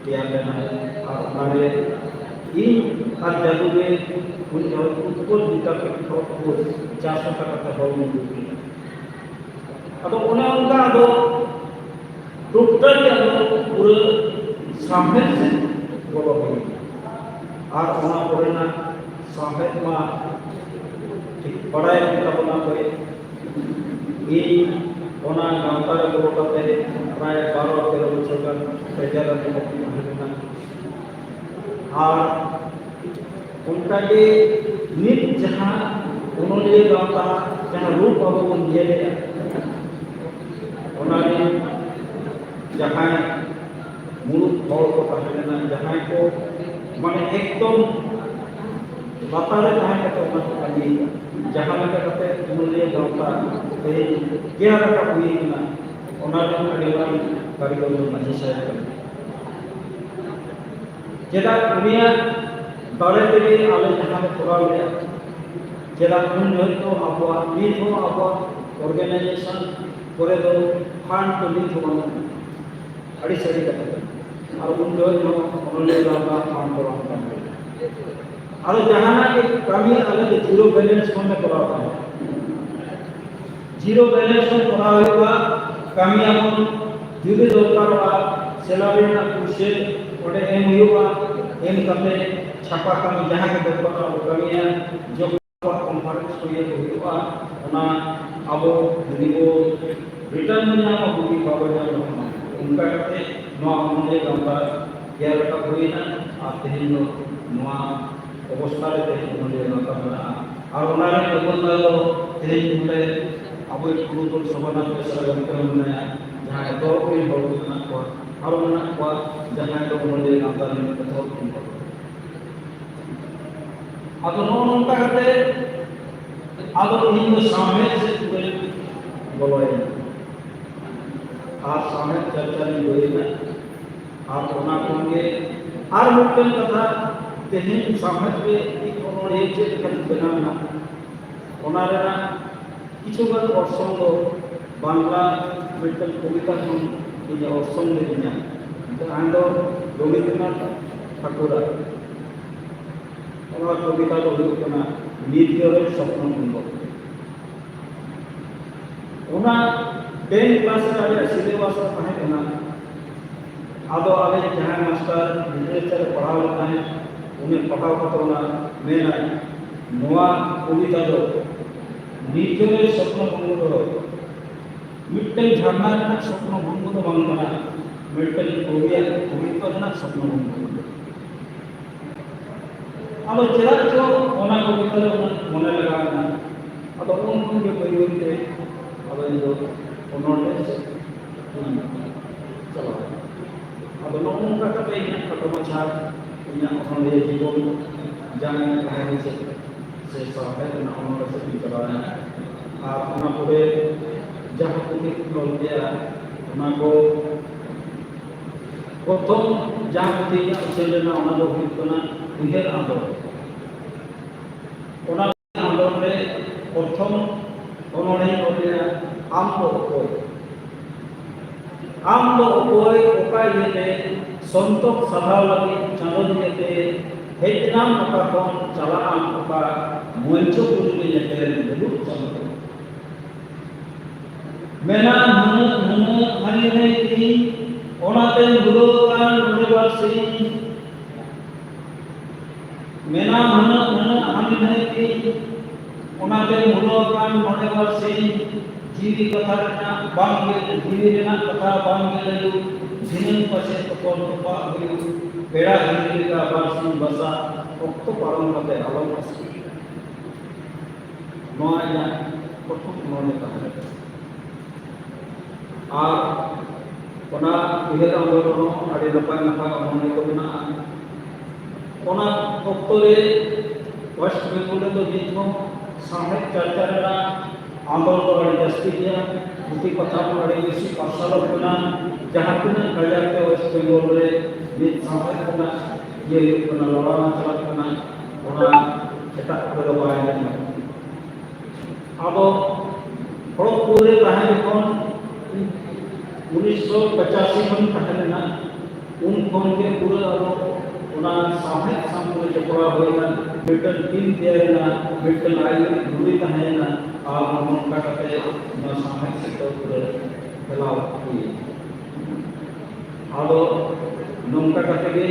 किया लेना और हमारे इन हर जगह में उनको जीता के को 400 का हो मिली अब उनका अब टोटल पूरे सामने से बोलो हुई और उन्हें बोलना सामने में पढ़ाई लिखा बोला कोई ये उन्हें गांव का लोगों का पे प्राय 12-13 बच्चों का प्रचार करना और उनका ये नित जहाँ उन्होंने गांव का जहाँ रूप अब वो दिए गए उन्होंने जहाँ मुल्क और को कहना जहाँ को माने एकदम बताने कहाँ का तो मत जहाँ लगा करते उन्होंने गांव का क्या रखा हुई ना उन्होंने अड़िवान कारीगर मजिस्ट्रेट कर जेदा दुनिया दौरे के लिए आले जहाँ में पूरा लिया जेदा उन लोग तो आपवा नीत हो आपवा ऑर्गेनाइजेशन पूरे दो फंड तो नीत हो अड़ी सड़ी करते और उन लोग जो उन्होंने गांव फंड करवाना और जहाँ ना कि कमी अलग जीरो बैलेंस फंड में करा है जीरो बैलेंस में करा हुआ कमी अपन जुदे दरकार वा सैलरी ना कुछ ओडे एम हुआ एम करते छापा कमी जहाँ के दरकार कमी है जो कॉन्फ्रेंस को ये हुआ ना अब वो रिटर्न में ना बुकी बाबा जान उनका करते नो हमने गांव क्या रखा हुई ना आते हैं नो अवस्था रे उन्होंने नता और उन्होंने अपन लो तेज मुले अब एक गुरुकुल सभा के सरगम करना जहां तो कोई बहुत ना को और उन्होंने को जहां तो उन्होंने नता ने तो अब उन्होंने कहते अब इन सामने से पूरे बोलोए आप सामने चर्चा नहीं हुई ना आप उन्होंने और मुख्य कथा तेहन सामने पे उन्होंने एक चीज बनाना उन्होंने ना किचुगत ऑप्शन दो बांग्ला मिट्टल कविता हम ये ऑप्शन ले दिया तो आंदो रविंद्रनाथ ठाकुर और कविता तो हुई करना नीति और स्वप्न बंदो उन्हें 10 क्लास वाले सिलेबस का पढ़ाई करना आदो आगे जहाँ मास्टर लिटरेचर पढ़ा लेता है उन्हें पढ़ाओ करना मेन है नवा कविता दो नीचे स्वप्न बंगो मिट्टल झरना ना स्वप्न बंगो तो बंगना मिट्टल कविया कविता ना स्वप्न बंगो अब चला जो ओना कविता मने लगा ना अब उन के परिवर्ते अब जो उन्होंने चलो अब लोगों का कते photo मछार punya orang dia jibun jangan kaya se sampai na orang rasa di karana apa boleh jahat putih kalau dia nago প্রথম জাতি ছেলে না ওনার অভিজ্ঞতা নিজের আন্দোলন ওনার আন্দোলনে প্রথম উন্নয়ন করলে आम उपाय उपाय लेते संतोष सभा लगी चलो लेते हेतनाम का कौन चला आम का मंचो कुछ भी लेते जरूर चलो मेना मन हनी ने की ओनाते गुरुवान गुरुवासी मेना मन हनी ने की ओनाते गुरुवान गुरुवासी जीवी कथा जीवी कथा बांगे झिनन पासे तपन तपा पेड़ा हिंदी का बासिन बसा ऑक्टो पालन करते आलम नोया प्रथम नोने कहा और ओना उहर आंदोलन आदि नपाय नपाय अमने को बिना ओना ऑक्टो रे वेस्ट बेंगल तो जितनो साहित्य चर्चा रेना आंदोलन आदि जस्ती दिया उसी कथा को आदि बेसी पासाल बना जहां तिना गजा के वेस्ट बेंगल रे नित साहित्य बना ये बना लड़ाना चला बना ओना एटा को बाय अब हड़ो पूरे ताहे कोन 1985 में पहलेना उन फोन के पूरे उना साहित्य सामने जपड़ा होइना ब्रिटेन टीम देना ब्रिटेन आई दूरी तहेना आ मन का कते न साहित्य सेक्टर पूरे फैलाव हुई आलो नंका कते के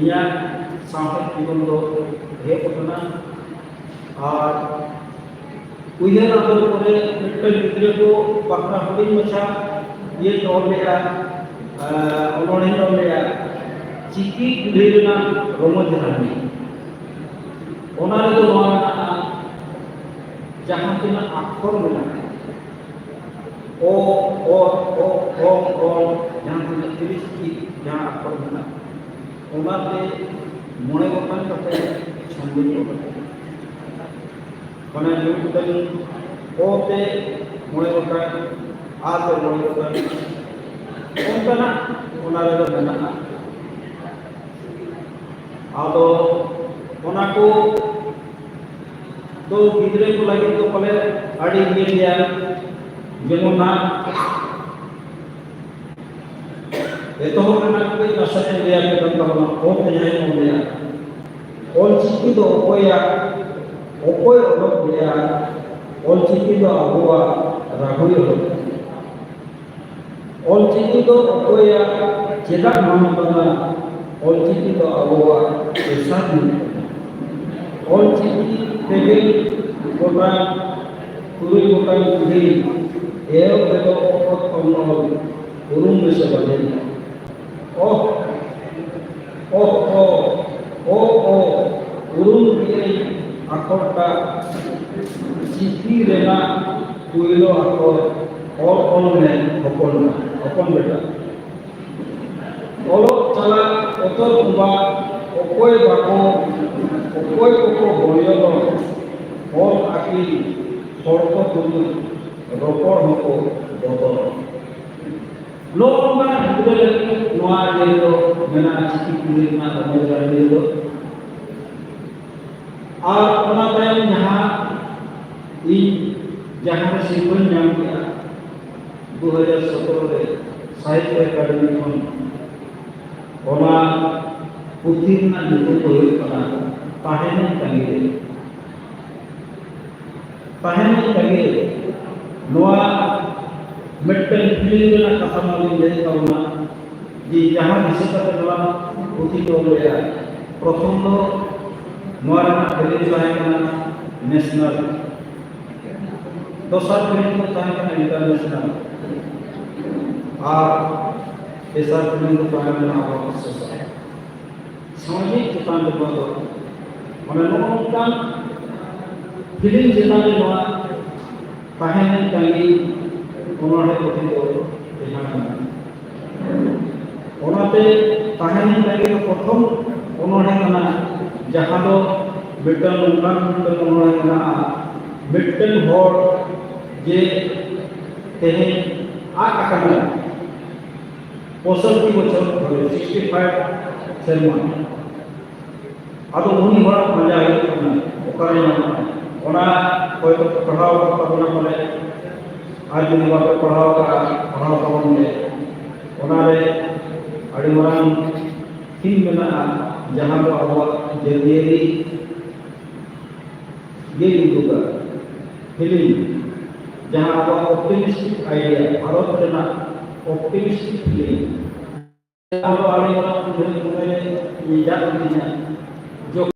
इया साहित्य जीवन दो हे पटना और उइहर आदर करे ब्रिटेन गिद्रे को बाकरा हुडिंग मछा ये तौर लिया उन्होंने तौर लिया चिकी गुलेना रोमज रानी उन्होंने तो वहाँ जहाँ तिना अक्षर मिला ओ जहाँ तिना तिरिस की जहाँ अक्षर मिला उन्होंने मोड़े वतन करते छंदी को मने न्यूटन ओ पे मोड़े वतन आज मोड़े वतन उनका उन्होंने तो बना आदो ओना को तो गिद्रे को लगे तो पहले आड़ी दिया जेमोना एतो होना कोई नशा दिया के बंदा होना ओ तजाय हो गया ओल चिकी तो ओया ओकोय ओलो दिया ओल चिकी तो अबुआ राहुल हो ओल चिकी तो ओया चेदा मान बना ओल चिकी तो अबुआ ऐसा ओल चिकी तेगे गोटा कुरुई गोटा कुड़ी एव बेतो ओत कमनो उरुम में से बने ओ उरुम के अखरटा चिकी रेना पुइलो अखर और ने अपन बेटा ओलो चला ओतर कुबा ओकोय बाको ओकोय को होलियो और आकी हड़को तुम रोपड़ होको बदल लोगों हिंदू नोआ जेलो मेना चिकी पुरी ना समझ जेलो और ओना तायम जहां इन जहां सिंपल नाम किया 2017 रे साहित्य अकादमी खन ओना पुथिर ना जुतो होय कना ताहेन तंगे नोआ मेटल फिल्म ना कथा मालूम ले ताउना जी जहां विशेष करला पुथि को लेया प्रथम दो नोआ ना फिल्म लायना नेशनल दोसर फिल्म को ताहेन इंटरनेशनल आ तेसर फिल्म को ताहेन आबो सामाजिक चेतन बदो माने नोंकान फिल्म चेतन नोआ ताहेन तंगी उन्होंने पुथि को एहाना ओनाते ताहेन तंगी को प्रथम उन्होंने कना जहां दो मिटन उनका उन्होंने कना मिटन होड़ जे तेहे आकना 65 बछर 65 सेरमा आदो उन्हीं होड़ मजा आई ओकरे ओना कोई पढ़ाओ पढ़ना पड़े आज दिन बाप पढ़ाओ तबन ओनारे अड़ी मरान थीम मेना जहां दो अब जल्दी ये दुगा फिल्म जहां अब ऑप्टिमिस्टिक आइडिया भारत रेना ऑप्टिमिस्टिक फिल्म अब अड़ी मरान मुझे ये याद दिना जो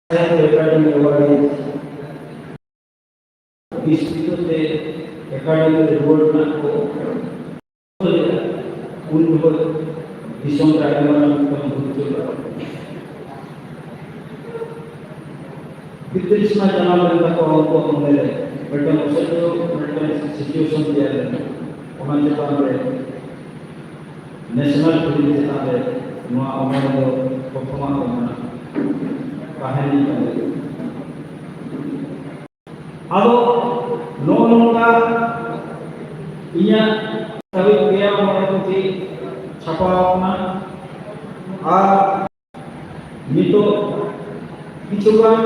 एकेडमी अवार्ड বিস্তৃততে একাডেমি রুয়ার্ড না কো उन दिसों राजमाता कम हुजूर विदेशमा जनावरका को हमको हमले बटन उसको बटन सिचुएशन दिया है उन्होंने पाले नेशनल पुलिस ताले नवा अमर को परफॉर्मा करना कहानी करे अब नोनोका इया तभी गया हमारे को छपा होना आ मितो किचुगान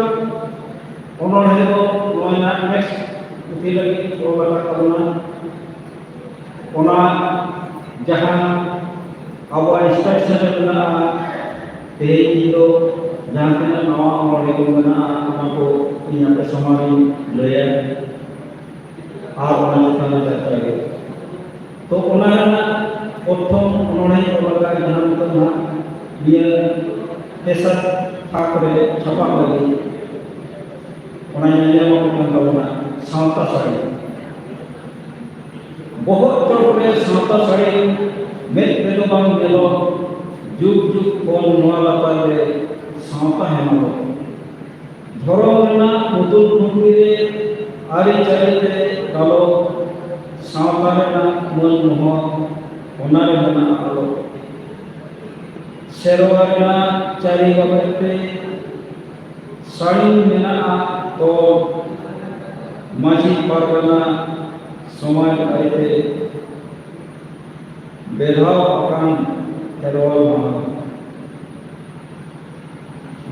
उन्होंने तो नोना नेक्स्ट उठी लगी तो वाला करना उन्हें जहाँ अब इंस्ट्रक्शन करना तेरी तो जहाँ के ना नवा हमारे को करना उनको यहाँ पे समारी ले आप उन्हें उठाना चाहते हैं तो उन्होंने प्रथम उन्होंने लगा जहाँ तो ये ऐसा ठाकरे छपा लगी उन्होंने ये लोगों सावता साड़ी बहुत चौड़े सावता साड़ी में पेलो बांग मेलो जुग जुग कौन नवाला पाले सावता है मालो धरोना मुतुल मुंगीरे आरी चरिते कालो सावता है ना मन मोह उन्हारे मना आलो शेरवाना चारी वक्ते साड़ी मेना तो माजी पारगना समाज आए बेधाव अकान हेरवाल महा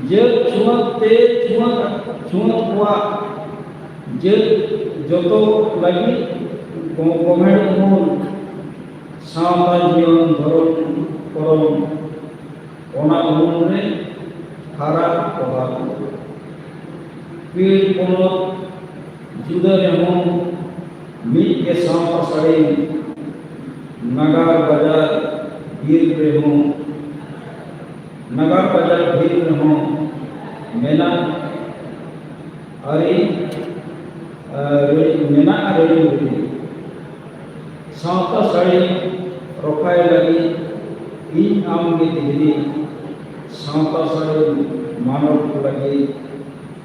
जे छुआते छुआ हुआ जे जो तो लगी गोमेड़ मूल सावता जीवन धरम करम ओना उन्होंने हारा प्रभाव पीड़ कोनो जुदर एवं मीट के सावता साड़ी नगर बाजार भीड़ में हो नगर बाजार भीड़ में हो मेना अरे मेना अरे सावता साड़ी रखाए लगी इन आम के दिल्ली सावता साड़ी मानव को लगी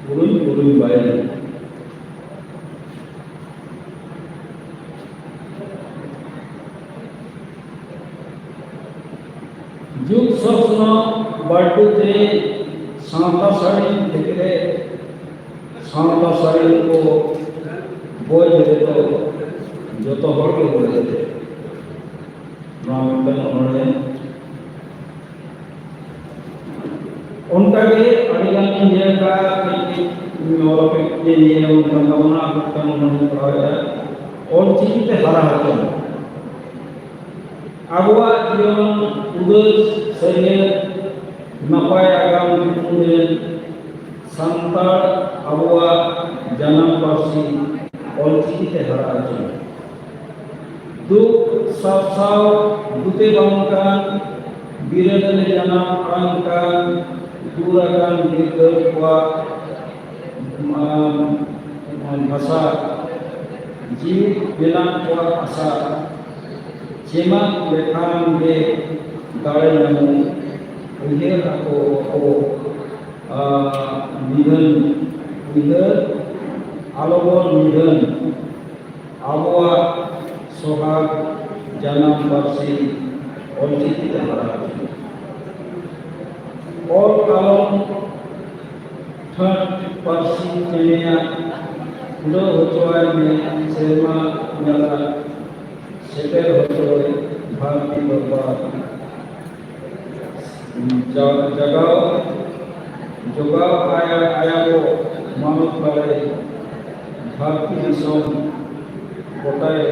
उरुन उरुन बायल जुग स्वप्न बाटू थे सावता साड़ी दिखरे सावता साड़ी को बोझ दे तो जो तो हर के बोले थे उन्होंने उनका के अड़ियान ये का और के लिए उनका नमूना का उन्होंने पढ़ाया और चीज़ पे हरा होता है अबुआ जीवन उदय शरीर नपाय आगाम उन्हें संतार अबुआ जन्म पार्सी और चीज़ पे हरा होता है दुख साव दुते बांकान बीरदले जना प्रांकान दूराकान दीर्घ हुआ भाषा जीव बिना हुआ आशा जेमा लेखान बे दाड़े नमु उन्हें को निधन उन्हें आलोबन निधन आबुआ सोहाग जन्म वर्षी और जीती हरा और कालों थर्ड पर्सी चेनिया उड़ो होचवाय में सेमा नला सेटर होचवाय भारतीय बर्बाद जगाव आया को मानव वाले भारतीय दिशों कोटाए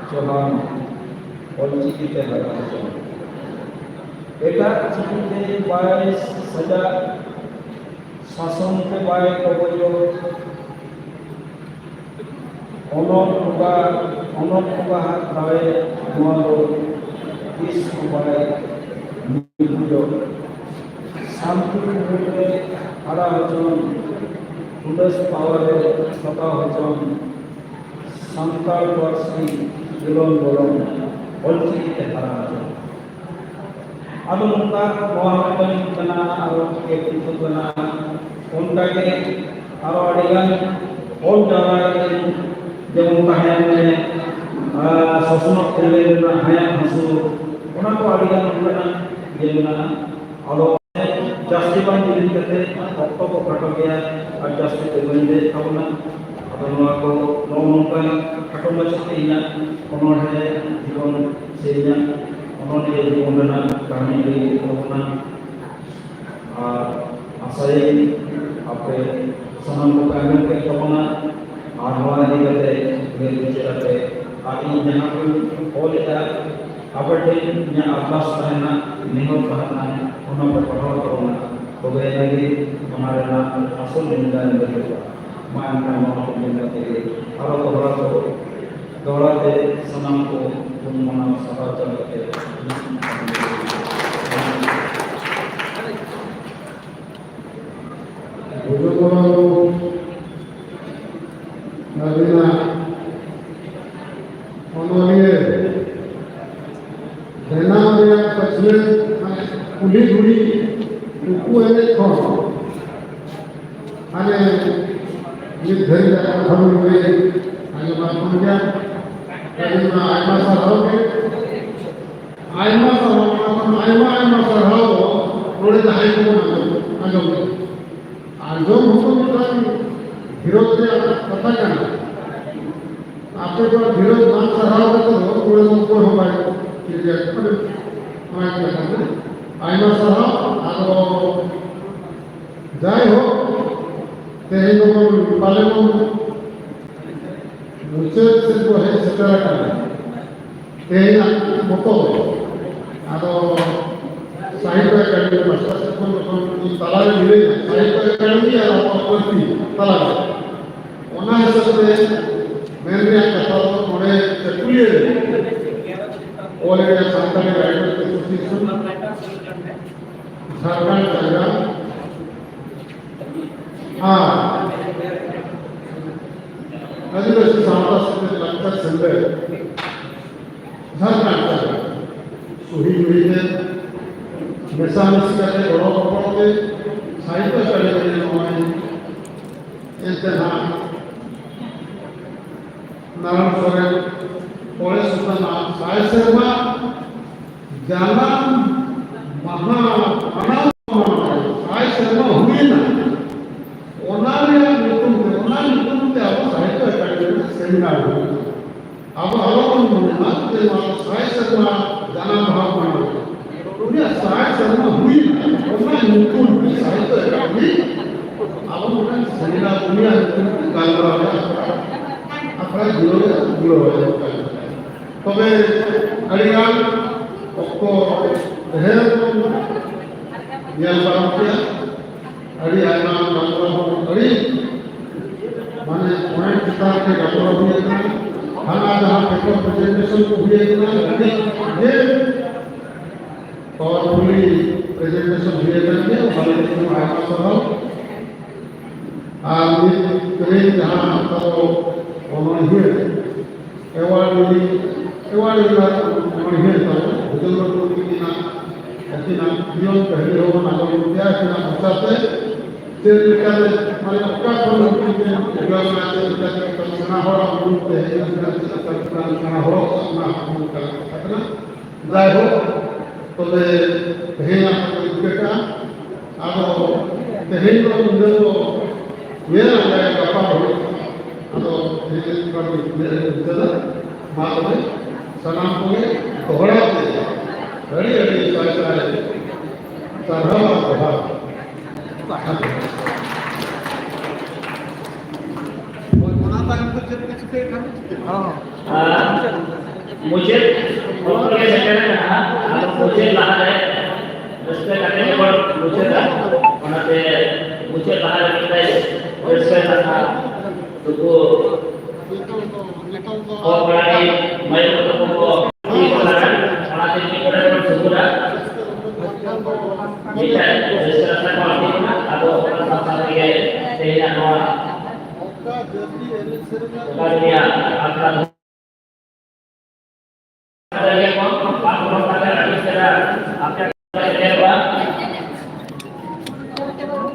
चौहान और चिकिते हरा एका चिकिते बाय सजा शासन के बाय कबयो अनंत हाथ बाय नवालो इस बाय निकुलो शांति में हरा हजन ᱩᱰᱟᱹᱥ ᱯᱟᱣᱟᱨᱮ ᱦᱟᱛᱟᱣ ᱦᱚᱪᱚᱱ ᱥᱟᱱᱛᱟᱲ ᱯᱟᱹᱨᱥᱤ ᱜᱮᱞᱚᱱ ᱵᱚᱞᱚᱱ ᱚᱞᱪᱤᱠᱤᱛᱮ ᱦᱟᱨᱟ ᱦᱚᱪᱚᱱ ᱟᱫᱚ ᱱᱚᱝᱠᱟ ᱱᱚᱣᱟ ᱢᱤᱫᱴᱟᱝ ᱠᱟᱱᱟ ᱟᱨᱚ ᱠᱤᱪᱷᱩ ᱠᱟᱱᱟ ᱚᱱᱠᱟᱜᱮ ᱟᱨᱚ ᱟᱹᱰᱤᱜᱟन ᱚᱞ ᱡᱟᱣᱨᱟ ᱠᱟᱛᱮ যেমন তাহারে সসনক তেলে হায়াম হাসু ওনা তো আদিগান উন্নয়ন যেমন আলো জাস্তি বান দিন কাতে অক্টো কো কাটো গয়া আর জাস্তি তে বন্ধে থাকনা আদো নোয়া কো নমনকান কাটো মাছতে ইনা অনড়ে জীবন সেইনা অনড়ে জীবন না কাহিনী লই থাকনা আর আশাই আপে সনাম কো কাহিনী কে থাকনা আর নোয়া দিগতে ᱜᱮᱞ ᱵᱤᱪᱟᱹᱨᱟᱛᱮ ᱟᱨ ᱤᱧ ᱡᱟᱦᱟᱸ ᱠᱚᱧ ᱚᱞ ᱮᱫᱟ ᱟᱯᱮ ᱴᱷᱮᱱ ᱤᱧᱟᱹᱜ ᱟᱨᱫᱟᱥ ᱛᱟᱦᱮᱱᱟ ᱱᱮᱦᱚᱨ ᱛᱟᱦᱮᱱᱟ ᱚᱱᱟ ᱯᱮ ᱯᱟᱲᱦᱟᱣ ᱛᱟᱵᱚᱱᱟ ᱛᱚᱵᱮ ᱮᱱᱟᱜᱮ ᱚᱱᱟ ᱨᱮᱱᱟᱜ ᱟᱥᱚᱞ ᱡᱤᱱᱫᱟᱹ ᱧᱮᱞᱚᱜᱼᱟ ᱢᱟ ᱮᱱᱠᱷᱟᱱ ᱱᱚᱣᱟ ᱠᱚ ᱧᱮᱞ ᱠᱟᱛᱮ ᱜᱮ ᱟᱨᱚ ᱫᱚᱦᱲᱟᱛᱮ ᱥᱟᱱᱟᱢ ᱠᱚ ᱵᱚᱱ ᱢᱟᱱᱟᱣ ᱥᱟᱯᱲᱟᱣ ᱪᱟᱞ ᱠᱟᱛᱮ Nabila Onorie Denam dia kecil kuli buku ini kau ane ini dari dalam kamu ini ane maksudnya dari mana ayam sarau ke ayam sarau boleh dah ayam anjom hukum kan विरोध से पता करना आपको जो विरोध मान सराव करते हो थोड़े लोग को हमारे लिए हमारे लिए आईना सराव आलो जाए हो तेरे लोगों वाले लोग मुझसे सिर्फ है सत्रह करना तेरे मोटो आलो साहित्य अकादमी मास्टर को तालाब मिले साहित्य अकादमी या पॉलिटी तालाब ओना हिसाब से मैंने कथा थोड़े चकुलिए ओले संतान राइटर एसोसिएशन झारखंड जगह हाँ आदिवासी समाज से लगता संघ झारखंड जगह सुही हुई है मिसामिस करते बड़ों बड़ों के साहित्य करने के लिए इंतहा नारायण सोरेन कॉलेज सुल्ताना साहित्य शर्मा जाना महा साहित्य शर्मा हुए ना ओनाले निकुम ते अब साहित्य अकादमी सेमिनार हुआ अब आलोकन ना ते साहित्य शर्मा जाना भाव मानो दुनिया साहित्य शर्मा हुई ना निकुम साहित्य अकादमी अब उन्हें सेमिनार दुनिया गालवा अपना जुड़ो है तबे अड़ियाल को है नियल बांकिया अड़ी आना गालवा अड़ी माने पॉइंट किताब के गालवा हुए ना खाना जहाँ पेपर प्रेजेंटेशन को हुए ना अड़ी ये पावरफुली प्रेजेंटेशन हुए करके वाले दिन आया सब आदमी करें जहाँ तो उन्होंने हुए एवार्ड का उन्होंने हुए तो भूजल लोग की ना ऐसी ना क्रियों पहले हो ना लोग क्या कि ना बचाते तेरे क्या हमारे अपना कौन लोग की जगह में आते हैं क्या करना हो रहा है उनके हैं करना हो ना हम करना जाए हो तो ले कहीं ना कहीं बेटा अब कहीं लोग उन्हें तो ये ना जाए कपा हो तो ये कर मेरे उधर बात में सलाम को दोहरा दे बड़ी बड़ी साइकिल सरहा सरहा मुझे डॉक्टर के सेक्रेटरी ना मुझे लहा है उसके करने के बाद मुझे था उन्होंने मुझे लहा लगता है उससे था तो और बड़ा मैं तो को ये लगा बनाते हैं बड़ा बड़ा सुबुरा ये है इस तरह से बात है ना अब अपना साथ ये Saya nak Dunia akan